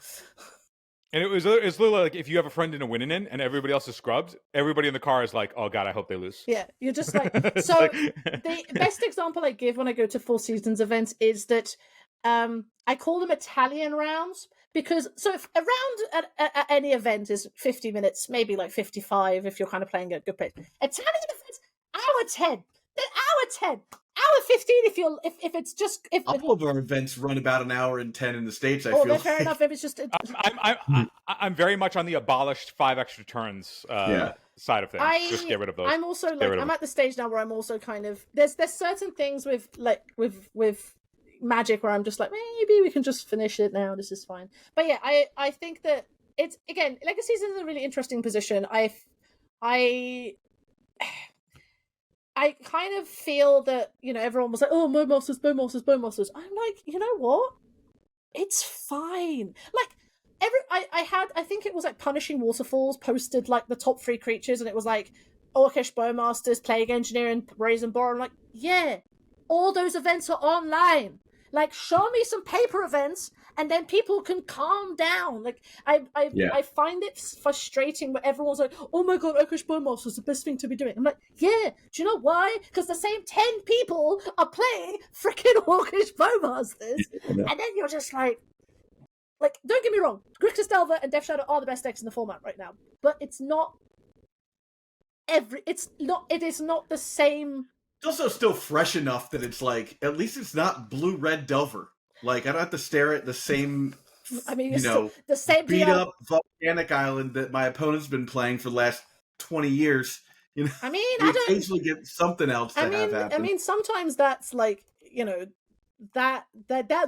And it's literally like if you have a friend in a winning in and everybody else is scrubbed, everybody in the car is like, "Oh God, I hope they lose." Yeah, you're just like so. The best example I give when I go to Four Seasons events is that I call them Italian rounds because if a round at any event is 50 minutes, maybe like 55 if you're kind of playing at good pace. Italian events, hour 10, hour 10. Hour 15 if it's just if all of our events run about an hour and 10 in the States. I feel fair like. enough. If it's just I'm very much on the abolished 5 extra turns side of things. Just get rid of those. I'm also like I'm at the stage now where I'm also kind of there's certain things with Magic where I'm just like maybe we can just finish it now. This is fine. But yeah, I think that it's again Legacy is in a really interesting position. I kind of feel that, everyone was like, oh, Bowmasters. I'm like, you know what? It's fine. Like, I think it was like Punishing Waterfalls posted like the top 3 creatures, and it was like Orcish Bowmasters, Plague Engineer, and Brazen Boar. I'm like, yeah, all those events are online. Like, show me some paper events, and then people can calm down. Like, I find it frustrating when everyone's like, "Oh my god, Orcish Bowmasters is the best thing to be doing." I'm like, yeah. Do you know why? Because the same 10 people are playing freaking Orcish Bowmasters, and then you're just like, don't get me wrong, Grixis Delver and Death Shadow are the best decks in the format right now, but it's not. It is not the same. It's also still fresh enough that it's like, at least it's not blue-red Delver. Like, I don't have to stare at the same, the same beat-up volcanic island that my opponent's been playing for the last 20 years. I mean, you occasionally get something else to have happen. I mean, sometimes that's like, that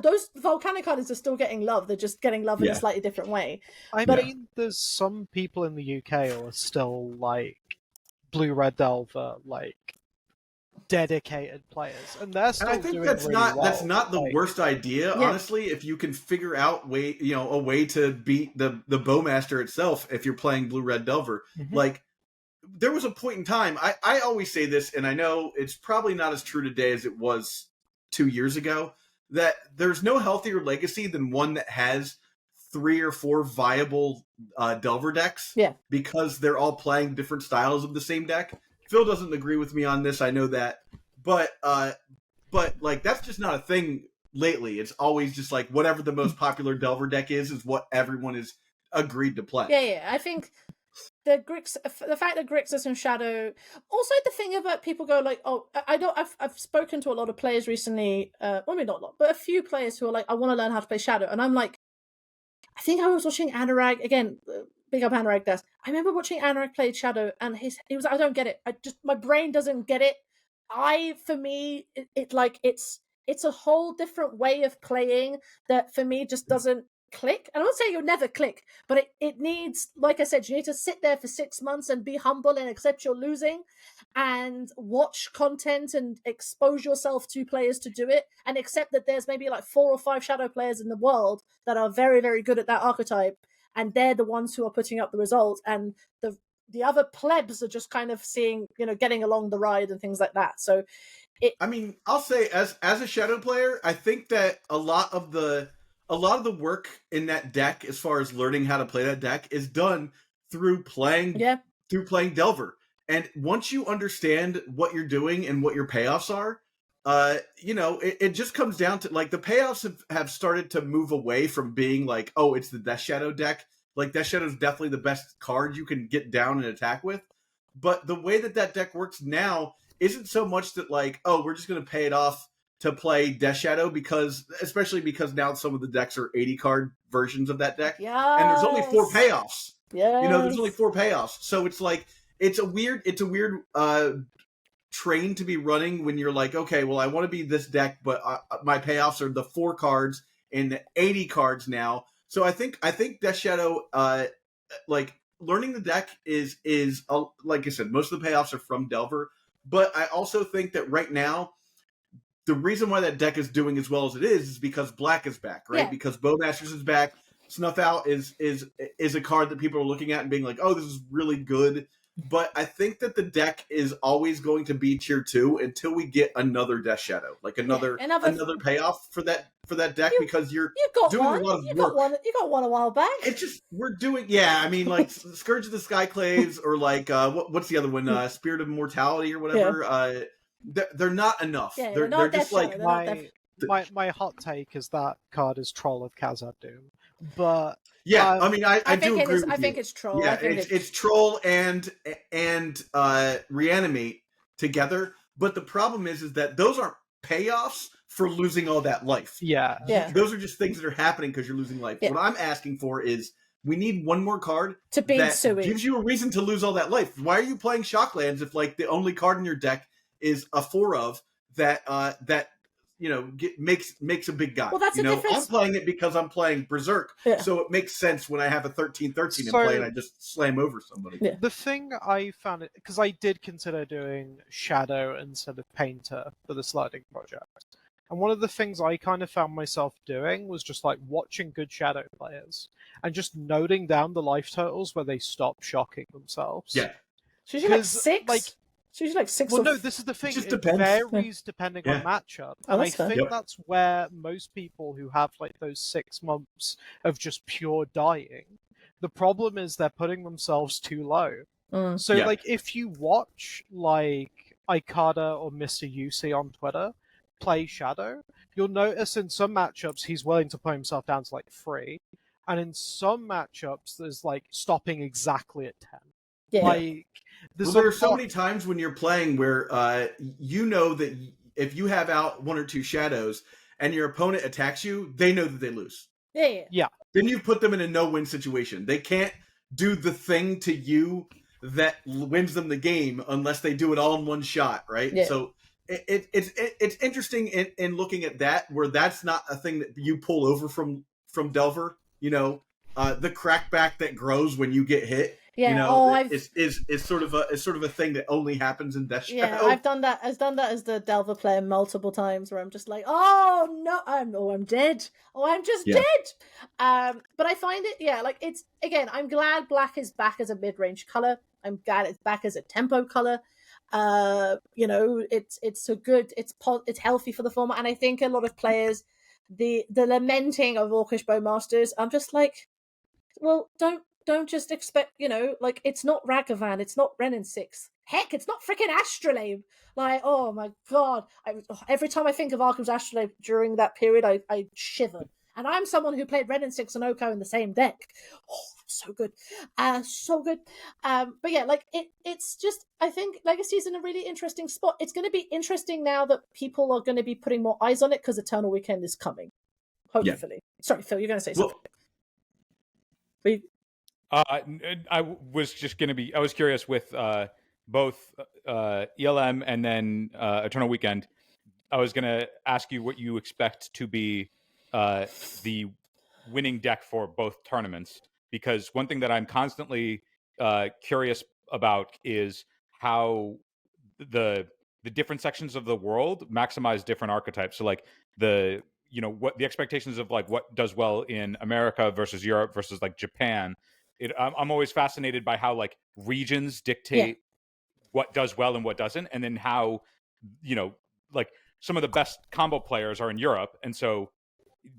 those volcanic islands are still getting love. They're just getting love in a slightly different way. I mean, there's some people in the UK who are still, like, blue-red Delver, like, dedicated players, and they're still doing that's really not well. That's not the worst idea, honestly. If you can figure out a way to beat the Bowmaster itself, if you're playing Blue Red Delver, like there was a point in time. I always say this, and I know it's probably not as true today as it was 2 years ago. That there's no healthier legacy than one that has 3 or 4 viable Delver decks. Yeah, because they're all playing different styles of the same deck. Phil doesn't agree with me on this, I know that, but like that's just not a thing lately. It's always just like whatever the most popular Delver deck is what everyone is agreed to play. Yeah. I think the fact that Grixis and Shadow, also the thing about people go like, oh, I've spoken to a lot of players recently, well, maybe not a lot, but a few players who are like, I want to learn how to play Shadow, and I'm like, I think I was watching Anurag again. Big up Anurag Death. I remember watching Anurag play Shadow, and he was like, I don't get it. My brain doesn't get it. For me, it's a whole different way of playing that for me just doesn't click. And I won't say you'll never click, but it needs, like I said, you need to sit there for 6 months and be humble and accept you're losing and watch content and expose yourself to players to do it and accept that there's maybe like 4 or 5 Shadow players in the world that are very, very good at that archetype. And they're the ones who are putting up the results, and the other plebs are just kind of seeing, getting along the ride and things like that. So, I mean, I'll say as a Shadow player, I think that a lot of the work in that deck, as far as learning how to play that deck, is done through playing Delver. And once you understand what you're doing and what your payoffs are, it just comes down to like the payoffs have started to move away from being like, oh, it's the Death Shadow deck. Like Death Shadow is definitely the best card you can get down and attack with. But the way that deck works now isn't so much that like, oh, we're just going to pay it off to play Death Shadow especially because now some of the decks are 80 card versions of that deck. Yes. And there's only 4 payoffs. Yeah. There's only 4 payoffs. So it's like, it's a weird train to be running when you're like, okay, well, I want to be this deck, but my payoffs are the 4 cards and the 80 cards now. So I think Death Shadow, like learning the deck is like I said, most of the payoffs are from Delver, but I also think that right now the reason why that deck is doing as well as it is because Black is back, right? Yeah. Because Bowmasters is back. Snuff Out is a card that people are looking at and being like, oh, this is really good. But I think that the deck is always going to be tier 2 until we get another Death Shadow, like another payoff for that deck, because you're doing a lot of work. You got one a while back. It's just we're doing, I mean, like Scourge of the Skyclaves or like what's the other one? Spirit of Immortality or whatever. Yeah. They're not enough. Yeah, they're just like my hot take is that card is Troll of Khazad Doom, but. Yeah, I mean, I do agree with you. I think it's Troll. Yeah, it's Troll and Reanimate together. But the problem is that those aren't payoffs for losing all that life. Yeah. Those are just things that are happening because you're losing life. Yeah. What I'm asking for is we need one more card to beat Sui. Gives you a reason to lose all that life. Why are you playing Shocklands if like the only card in your deck is a 4 of that makes a big guy. Well, that's the difference. I'm playing it because I'm playing Berserk, so it makes sense when I have a 13/13 in play and I just slam over somebody. Yeah. The thing I found, because I did consider doing Shadow instead of Painter for the sliding project, and one of the things I kind of found myself doing was just like watching good Shadow players and just noting down the life totals where they stop shocking themselves. Yeah. So you're like 6? It's usually like 6. Well, no, this is the thing. It varies depending on matchup. And I think that's where most people who have like those 6 months of just pure dying, the problem is they're putting themselves too low. So like if you watch like Ikada or Mr. UC on Twitter play Shadow, you'll notice in some matchups he's willing to put himself down to like 3. And in some matchups there's like stopping exactly at 10. Yeah. Like there are so many times when you're playing where you know that if you have out 1 or 2 shadows and your opponent attacks you, they know that they lose. Yeah. Then you put them in a no-win situation. They can't do the thing to you that wins them the game unless they do it all in one shot, right? Yeah. So it's interesting in looking at that, where that's not a thing that you pull over from Delver. The crackback that grows when you get hit. Yeah, it's sort of a thing that only happens in Death Shadow. Yeah, I've done that as the Delver player multiple times, where I'm just like, oh no, I'm dead. I'm just dead. But I find it, like it's, again, I'm glad Black is back as a mid-range color. I'm glad it's back as a tempo color. It's a good, it's healthy for the format, and I think a lot of players, the lamenting of Orcish Bowmasters, I'm just like, well, don't just expect, like, it's not Ragavan, it's not Renin 6. Heck, it's not freaking Astrolabe. Like, oh my god. Every time I think of Arkham's Astrolabe during that period, I shiver. And I'm someone who played Renin 6 and Oko in the same deck. Oh, so good. So good. But yeah, like, it's just, I think Legacy is in a really interesting spot. It's going to be interesting now that people are going to be putting more eyes on it because Eternal Weekend is coming. Hopefully. Yeah. Sorry, Phil, you're going to say something. I was curious with both ELM and then Eternal Weekend. I was going to ask you what you expect to be the winning deck for both tournaments, because one thing that I'm constantly curious about is how the different sections of the world maximize different archetypes. So like what the expectations of like what does well in America versus Europe versus like Japan. I'm always fascinated by how like regions dictate what does well and what doesn't, and then how like some of the best combo players are in Europe, and so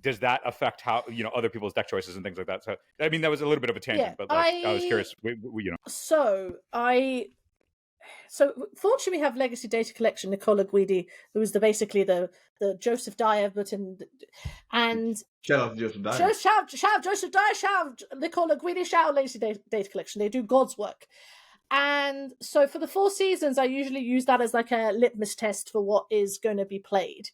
does that affect how other people's deck choices and things like that? So I mean, that was a little bit of a tangent, but like, I was curious. So fortunately, we have Legacy Data Collection, Nicola Guidi, who is basically the Joseph Dyer, and shout out to Joseph Dyer. Shout out Joseph Dyer, shout out Nicola Guidi, shout out Legacy Data Collection. They do God's work. And so for the 4 seasons, I usually use that as like a litmus test for what is going to be played.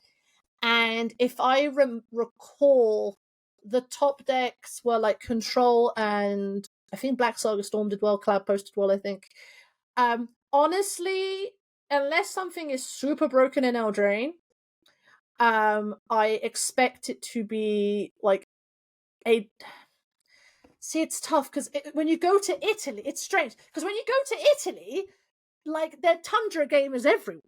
And if I recall, the top decks were like Control, and I think Black Saga Storm did well, Cloud Post did well, I think. Honestly, unless something is super broken in Eldraine, I expect it to be like See, it's tough because when you go to Italy, it's strange because when you go to Italy, like their Tundra game is everywhere.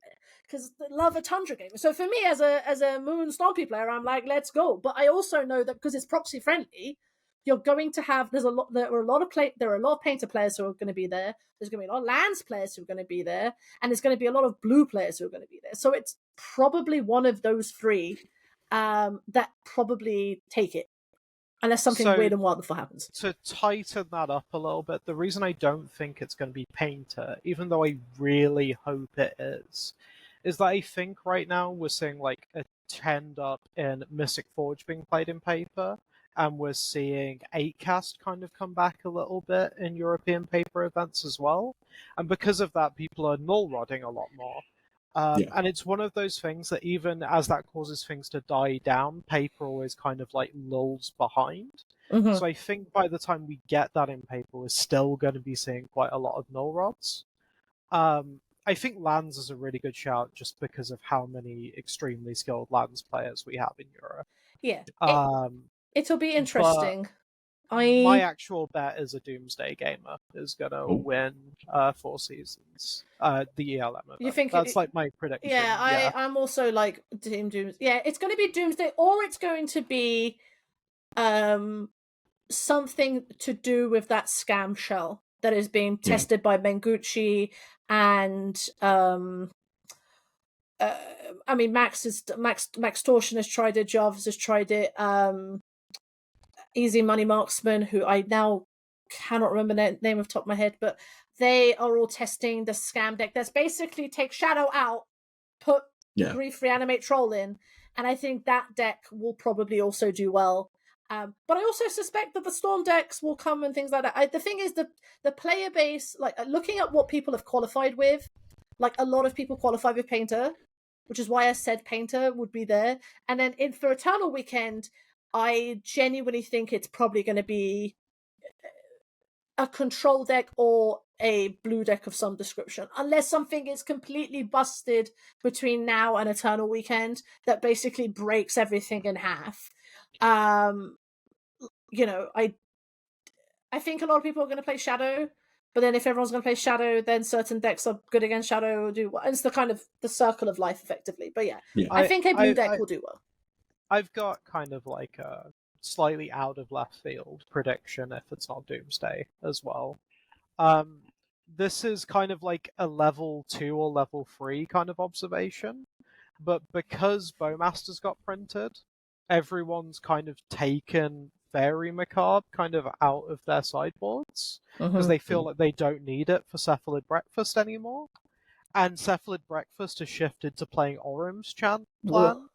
because I love a Tundra game. So for me, as a Moon Stompy player, I'm like, let's go. But I also know that because it's proxy friendly, you're going to have there are a lot of Painter players who are going to be there. There's going to be a lot of Lands players who are going to be there, and there's going to be a lot of Blue players who are going to be there. So it's probably one of those three that probably take it. Unless something weird and wonderful happens. To tighten that up a little bit, the reason I don't think it's going to be Painter, even though I really hope it is that I think right now we're seeing like a trend up in Mystic Forge being played in Paper, and we're seeing 8cast kind of come back a little bit in European Paper events as well. And because of that, people are null rodding a lot more. And it's one of those things that even as that causes things to die down, Paper always kind of like lulls behind. Mm-hmm. So I think by the time we get that in Paper, we're still going to be seeing quite a lot of null rods. I think Lands is a really good shout just because of how many extremely skilled Lands players we have in Europe. Yeah, it'll be interesting. My actual bet is a Doomsday Gamer is going to win 4 seasons. The ELM event. You think that's like my prediction? Yeah, I'm also like Doomsday. Yeah, it's going to be Doomsday, or it's going to be something to do with that scam shell that is being tested by Mengucci and I mean Max Torsion has tried it, Jarvis has tried it, Easy Money Marksman, who I now cannot remember the name off the top of my head, but they are all testing the scam deck that's basically take Shadow out, put Grief Reanimate Troll in, and I think that deck will probably also do well. But I also suspect that the Storm decks will come and things like that. The thing is, the player base, like looking at what people have qualified with, like a lot of people qualify with Painter, which is why I said Painter would be there. And then for Eternal Weekend, I genuinely think it's probably going to be a control deck or a blue deck of some description, unless something is completely busted between now and Eternal Weekend that basically breaks everything in half. You know, I think a lot of people are going to play Shadow, but then if everyone's going to play Shadow, then certain decks are good against Shadow or do well. It's the kind of the circle of life, effectively. But yeah. I think a blue deck will do well. I've got kind of like a slightly out of left field prediction if it's not Doomsday as well. This is kind of like a level 2 or level 3 kind of observation, but because Bowmasters got printed, everyone's kind of taken Fairy Macabre kind of out of their sideboards because they feel like they don't need it for Cephalid Breakfast anymore. And Cephalid Breakfast has shifted to playing Orum's Chant plan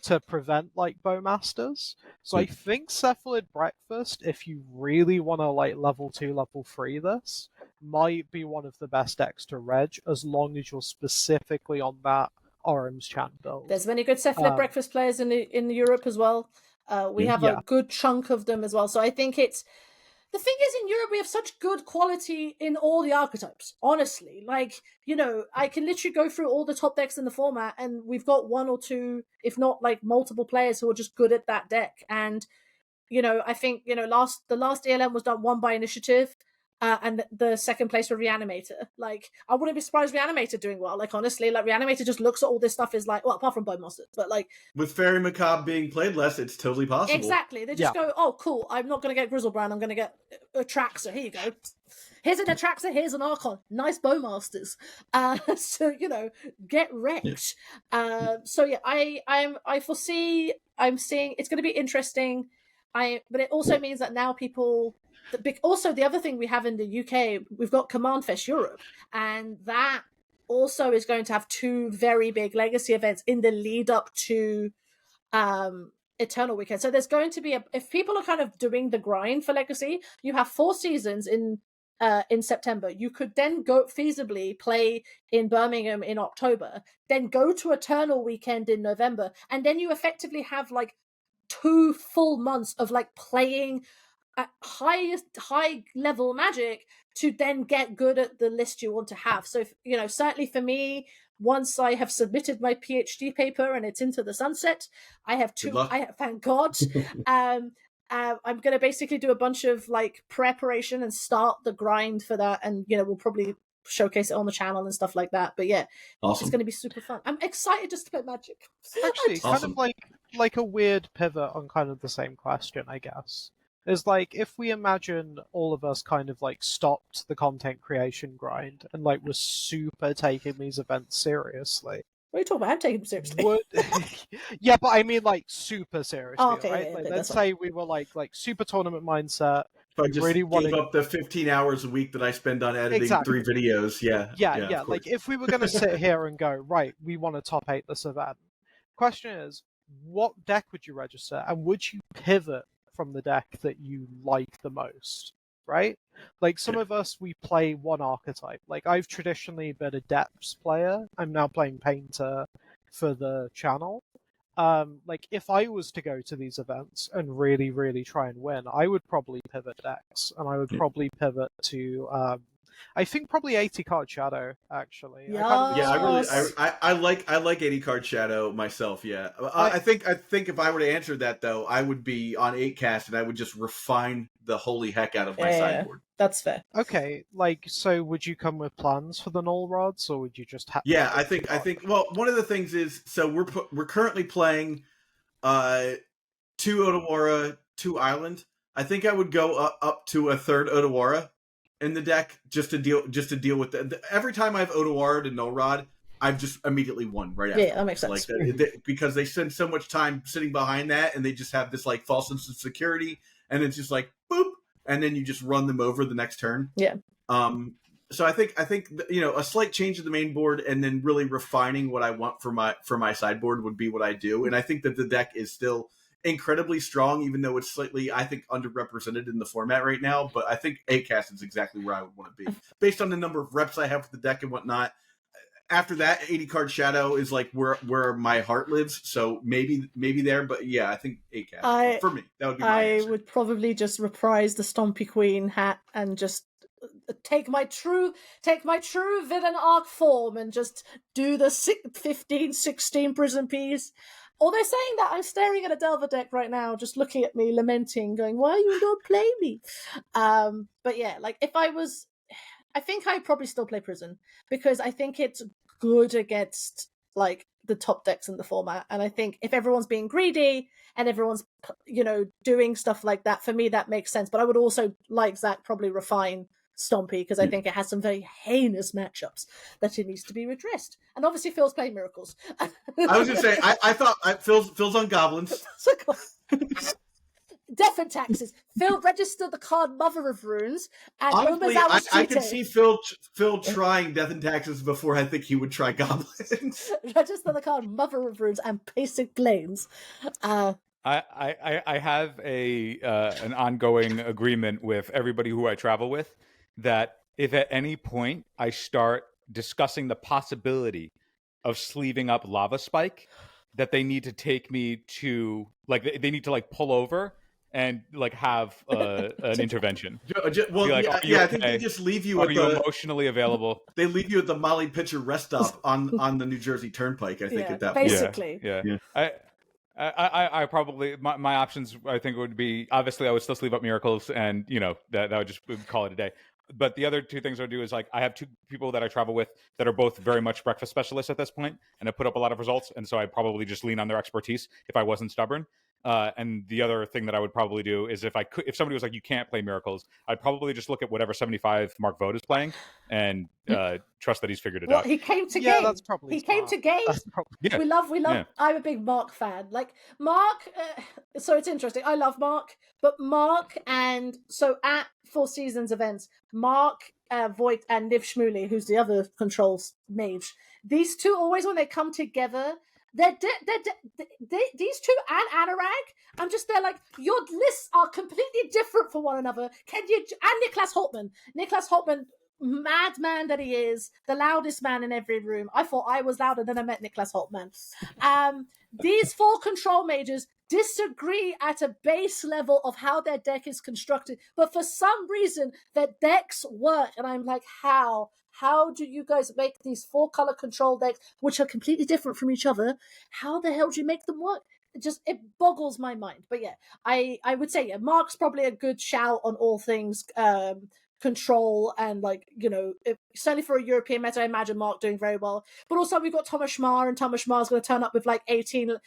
to prevent like Bowmasters. So I think Cephalid Breakfast, if you really want to like level 2, level 3 this, might be one of the best decks to reg as long as you're specifically on that Orum's Chant build. There's many good Cephalid Breakfast players in Europe as well. We have a good chunk of them as well. So I think it's... The thing is, in Europe, we have such good quality in all the archetypes, honestly. Like, you know, I can literally go through all the top decks in the format, and we've got one or two, if not like multiple players who are just good at that deck. And, you know, I think, you know, the last ELM was won by Initiative, and the second place for Reanimator. Like, I wouldn't be surprised Reanimator doing well. Like, honestly, like Reanimator just looks at all this stuff is like, well, apart from Bowmasters, but like with Fairy Macabre being played less, it's totally possible. Exactly. They just go, oh, cool. I'm not going to get Grizzlebrand. I'm going to get Atraxa. Here you go. Here's an Atraxa. Here's an Archon. Nice Bowmasters. So you know, get wrecked. So yeah, I foresee. I'm seeing it's going to be interesting. But it also means that now people. Also, the other thing we have in the UK, we've got Command Fest Europe, and that also is going to have 2 very big legacy events in the lead up to Eternal Weekend. So there's going to be if people are kind of doing the grind for Legacy, you have 4 seasons in September. You could then go feasibly play in Birmingham in October, then go to Eternal Weekend in November, and then you effectively have like 2 full months of like playing at high level Magic to then get good at the list you want to have. So, you know, certainly for me, once I have submitted my PhD paper and it's into the sunset, I have 2. Thank God. I'm going to basically do a bunch of like preparation and start the grind for that. And, you know, we'll probably showcase it on the channel and stuff like that. But yeah, Awesome. it's going to be super fun. I'm excited just to play Magic. Actually, kind Awesome. of like a weird pivot on kind of the same question, I guess. Is like if we imagine all of us kind of like stopped the content creation grind and like were super taking these events seriously. What are you talking about? I'm taking them seriously. Would yeah, but I mean like super seriously, okay, right? yeah, Like, that's let's fine. say we were like super tournament mindset. If I just really gave wanted- up the 15 hours a week that I spend on editing Exactly. 3 videos, Yeah. of course. Like if we were going to sit here and go, right, we want to top 8 this event. Question is, what deck would you register, and would you pivot from the deck that you like the most? Right? Like some of us, we play one archetype. Like I've traditionally been a depths player. I'm now playing Painter for the channel. Like if I was to go to these events and really, really try and win, I would probably pivot decks, and I would probably pivot to I think probably 80 card Shadow, actually. Yes. I like 80 card Shadow myself. Yeah, I think if I were to answer that though, I would be on 8cast and I would just refine the holy heck out of my sideboard. That's fair. Okay, like so, would you come with plans for the null rods, or would you just have? Yeah, I think. Well, one of the things is so we're currently playing 2 Otawara, 2 Island. I think I would go up to a 3rd Otawara in the deck just to deal with every time I've Otawara to null rod, I've just immediately won right after. Yeah, that makes sense. Because they spend so much time sitting behind that, and they just have this like false sense of security, and it's just like boop, and then you just run them over the next turn. Yeah. So I think a slight change of the main board and then really refining what I want for my sideboard would be what I do, and I think that the deck is still incredibly strong, even though it's slightly, I think, underrepresented in the format right now. But I think 8cast is exactly where I would want to be based on the number of reps I have with the deck and whatnot. After that, 80 card Shadow is like where my heart lives. So maybe there, but yeah, I think 8cast for me. That would be my answer. Would probably just reprise the Stompy Queen hat and just take my true villain arc form and just do the 15, 16 prison piece. Although saying that, I'm staring at a Delver deck right now, just looking at me, lamenting, going, why you don't play me? But yeah, like if I think I'd probably still play Prison, because I think it's good against like the top decks in the format. And I think if everyone's being greedy and everyone's, doing stuff like that, for me, that makes sense. But I would also, like Zach, probably refine Stompy, because I think it has some very heinous matchups that it needs to be redressed. And obviously Phil's playing Miracles. I was going to say, I thought Phil's on Goblins. Death and Taxes. Phil registered the card Mother of Runes, and honestly, I can see Phil trying Death and Taxes before I think he would try Goblins. Register the card Mother of Runes and Basic Planes. I have an ongoing agreement with everybody who I travel with that if at any point I start discussing the possibility of sleeving up Lava Spike, that they need to take me to they need to pull over and have an intervention. Well, I think they just leave you. Are you emotionally available? They leave you at the Molly Pitcher rest stop on the New Jersey Turnpike. I think at that point. Basically, yeah. I probably my options I think would be, obviously I would still sleeve up Miracles, and that would just call it a day. But the other two things I would do is I have 2 people that I travel with that are both very much breakfast specialists at this point, and have put up a lot of results, and so I'd probably just lean on their expertise if I wasn't stubborn. And the other thing that I would probably do is if somebody was like, you can't play Miracles, I'd probably just look at whatever 75 Mark Vogt is playing and trust that he's figured it out. He came to game. That's probably he smart. came to game. Yeah. We love. Yeah. I'm a big Mark fan. Like Mark, so it's interesting. I love Mark, but Mark and so at Four Seasons events, Mark Voigt and Niv Shmuley, who's the other controls mage, these two always, when they come together, these two and Anurag, I'm just there like, your lists are completely different for one another. Can you? And Niklas Holtman, madman that he is, the loudest man in every room. I thought I was louder than I met Niklas Holtman. These 4 control mages disagree at a base level of how their deck is constructed, but for some reason their decks work, and I'm like, how do you guys make these 4-color control decks, which are completely different from each other? How the hell do you make them work? It boggles my mind. But yeah, I would say Mark's probably a good shout on all things control and certainly for a European meta, I imagine Mark doing very well. But also we've got Thomas Schmar, and Thomas Schmar's going to turn up with 18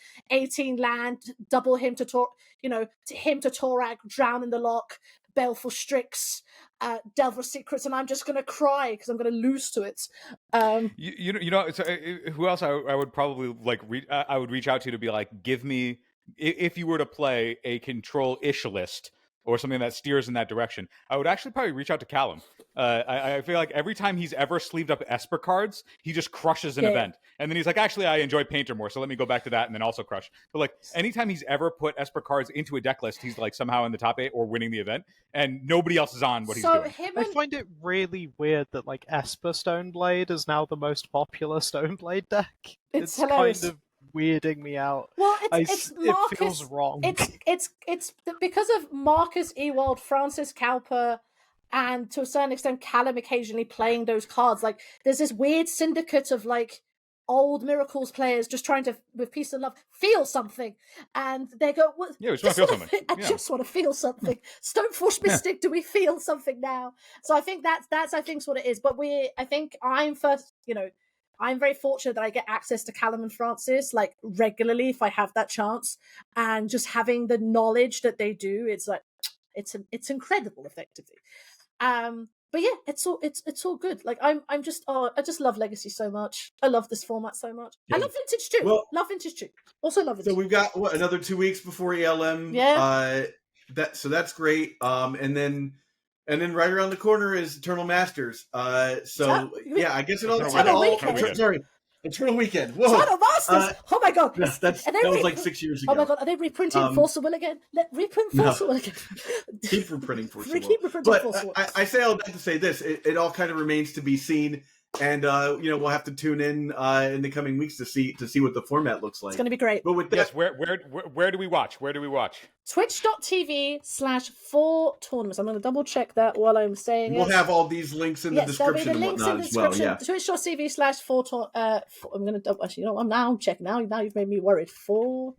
land, double him to Torag, Drown in the Lock, Baleful Strix, Delver Secrets, and I'm just going to cry because I'm going to lose to it. Who else I would probably I would reach out to be like, give me, if you were to play a control-ish list or something that steers in that direction, I would actually probably reach out to Callum. I feel like every time he's ever sleeved up Esper cards, he just crushes an event. And then he's like, actually, I enjoy Painter more, so let me go back to that and then also crush. But anytime he's ever put Esper cards into a deck list, he's somehow in the top 8 or winning the event, and nobody else is on what he's doing. I find it really weird that Esper Stoneblade is now the most popular Stoneblade deck. It's hilarious. Kind of weirding me out. Well, it's Marcus, it feels wrong. It's because of Marcus Ewald, Francis Cowper, and to a certain extent Callum occasionally playing those cards. There's this weird syndicate of old Miracles players just trying to, with peace and love, feel something, and they go, well, yeah, we just want to feel something. I just want to feel something. Stoneforge Mystic, do we feel something now? So I think that's I think what it is. But I'm very fortunate that I get access to Callum and Francis regularly if I have that chance, and just having the knowledge that they do, it's incredible, effectively. But yeah, it's all good. I just love Legacy so much. I love this format so much. Yeah. I love Vintage too. Well, love Vintage too. Also love it. So we've got another 2 weeks before ELM. Yeah. That's great. And then right around the corner is Eternal Masters. I guess Eternal Weekend. Whoa. Eternal Masters. Oh my god. That was 6 years ago. Oh my god. Are they reprinting Force of Will again? Reprint Force of Will again. Keep reprinting Force of Will. Keep reprinting Force of Will. I say all that to say this. It all kind of remains to be seen. And we'll have to tune in the coming weeks to see what the format looks like. It's going to be great. But with that, yes, where do we watch? Twitch.tv/4tournaments. I'm going to double check that while I'm saying we'll have all these links in the description and whatnot as well. Yeah. Twitch.tv/4tournaments. I'm going to double. Actually, I'm checking now. Now you've made me worried. I'm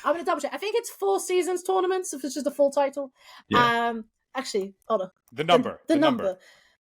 going to double check. I think it's 4 seasons tournaments. If it's just a full title. Yeah. Actually, hold on. The number. The number.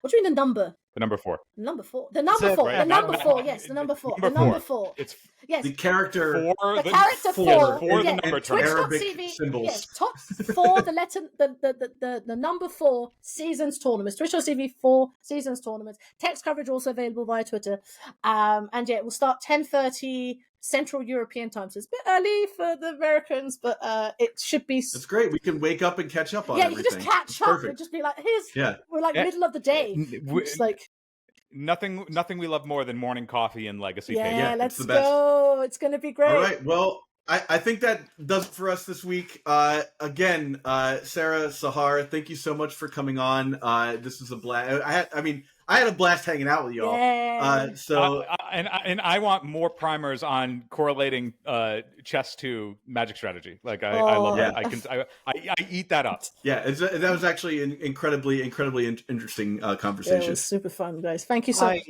What do you mean the number? The number 4. Number 4. The number 4. The number 4. Yes, the number 4. The number 4. It's yes. The character. The character 4. For the number term. Arabic symbols. Yes. Top 4. The letter. The number 4 seasons tournaments. Twitch.tv 4 seasons tournaments. Text coverage also available via Twitter. And yeah, it will start 10:30 Central European time. So it's a bit early for the Americans, but it should be. It's great. We can wake up and catch up on everything. Yeah, you can just catch up and just be like, we're middle of the day. It's nothing we love more than morning coffee and Legacy Paper. Yeah, let's go. It's going to be great. All right. Well, I think that does it for us this week. Again, Sarah, Sahar, thank you so much for coming on. This was a blast. I had a blast hanging out with y'all. Yeah. And I want more primers on correlating chess to Magic strategy. I love that. I eat that up. Yeah, that was actually an incredibly interesting conversation. Yeah, it was super fun, guys. Thank you so much.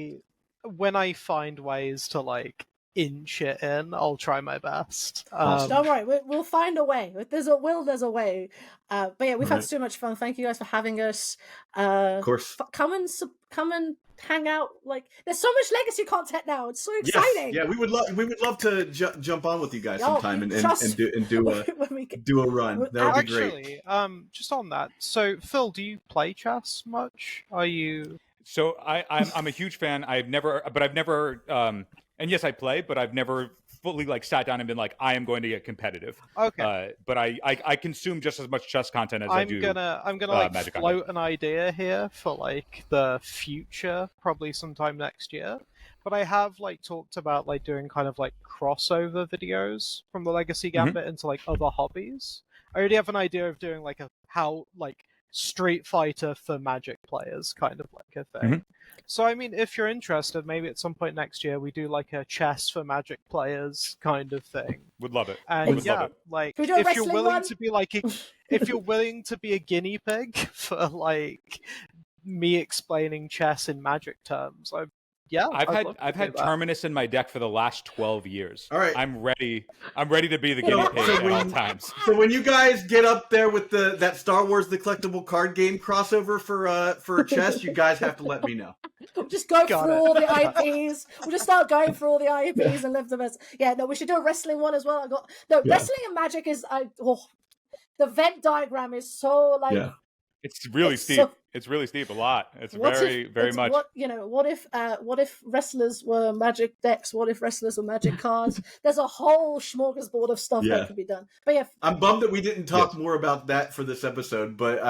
When I find ways to inch it in, I'll try my best. Don't worry, we'll find a way. If there's a will, there's a way. But yeah, we've had so much fun. Thank you guys for having us. Of course. Come and hang out. There's so much Legacy content now. It's so exciting. Yes. Yeah, we would love to jump on with you guys sometime and do a run. That would be great. Actually, just on that. So, Phil, do you play chess much? Are you? So I'm a huge fan. I've never. And yes, I play, but I've never fully sat down and been I am going to get competitive. Okay. But I consume just as much chess content as I do. I'm gonna float an idea here for the future, probably sometime next year. But I have talked about doing kind of crossover videos from the Legacy Gambit into other hobbies. I already have an idea of doing how Street Fighter for Magic players, kind of a thing. Mm-hmm. So, if you're interested, maybe at some point next year we do a chess for Magic players kind of thing. Would love it. And love it. If you're willing to be if you're willing to be a guinea pig for me explaining chess in Magic terms, Yeah, I've had Terminus in my deck for the last 12 years. All right. I'm ready to be the guinea pig at all times. So when you guys get up there with that Star Wars the collectible card game crossover for chess, you guys have to let me know. We'll just go through all the IPs. We'll just start going through all the IPs and live the best. Yeah, no, we should do a wrestling one as well. Wrestling and Magic is the Venn diagram is so like. Yeah. It's really steep. It's really steep. A lot. It's very much. What if wrestlers were Magic decks? What if wrestlers were Magic cards? There's a whole smorgasbord of stuff that could be done. But yeah, I'm bummed that we didn't talk more about that for this episode. But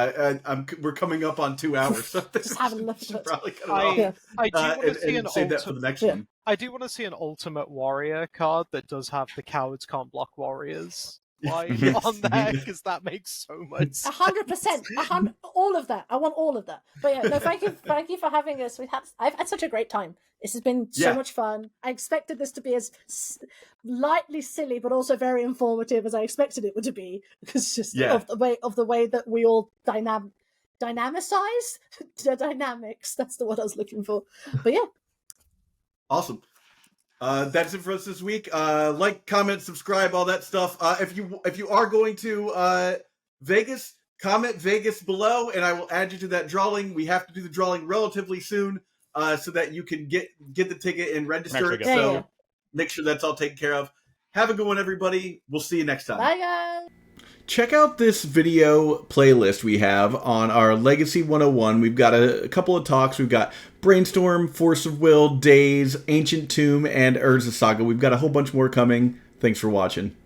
we're coming up on 2 hours. So just having a look at it. Probably cut it off. I do want to see save that for the next one. I do want to see an Ultimate Warrior card that does have the Cowards Can't Block Warriors on there, because that makes so much sense. 100%, all of that. I want all of that. But yeah, no, thank you for having us. I've had such a great time. This has been so much fun. I expected this to be as lightly silly, but also very informative as I expected it to be, because just of the way that we all dynamicize the dynamics. That's the word I was looking for. But yeah, awesome. That's it for us this week. Like, comment, subscribe, all that stuff. If you are going to Vegas, comment Vegas below, and I will add you to that drawing. We have to do the drawing relatively soon, so that you can get the ticket and register it. So make sure that's all taken care of. Have a good one, everybody. We'll see you next time. Bye, guys. Check out this video playlist we have on our Legacy 101. We've got a couple of talks. We've got Brainstorm, Force of Will, Days, Ancient Tomb, and Urza Saga. We've got a whole bunch more coming. Thanks for watching.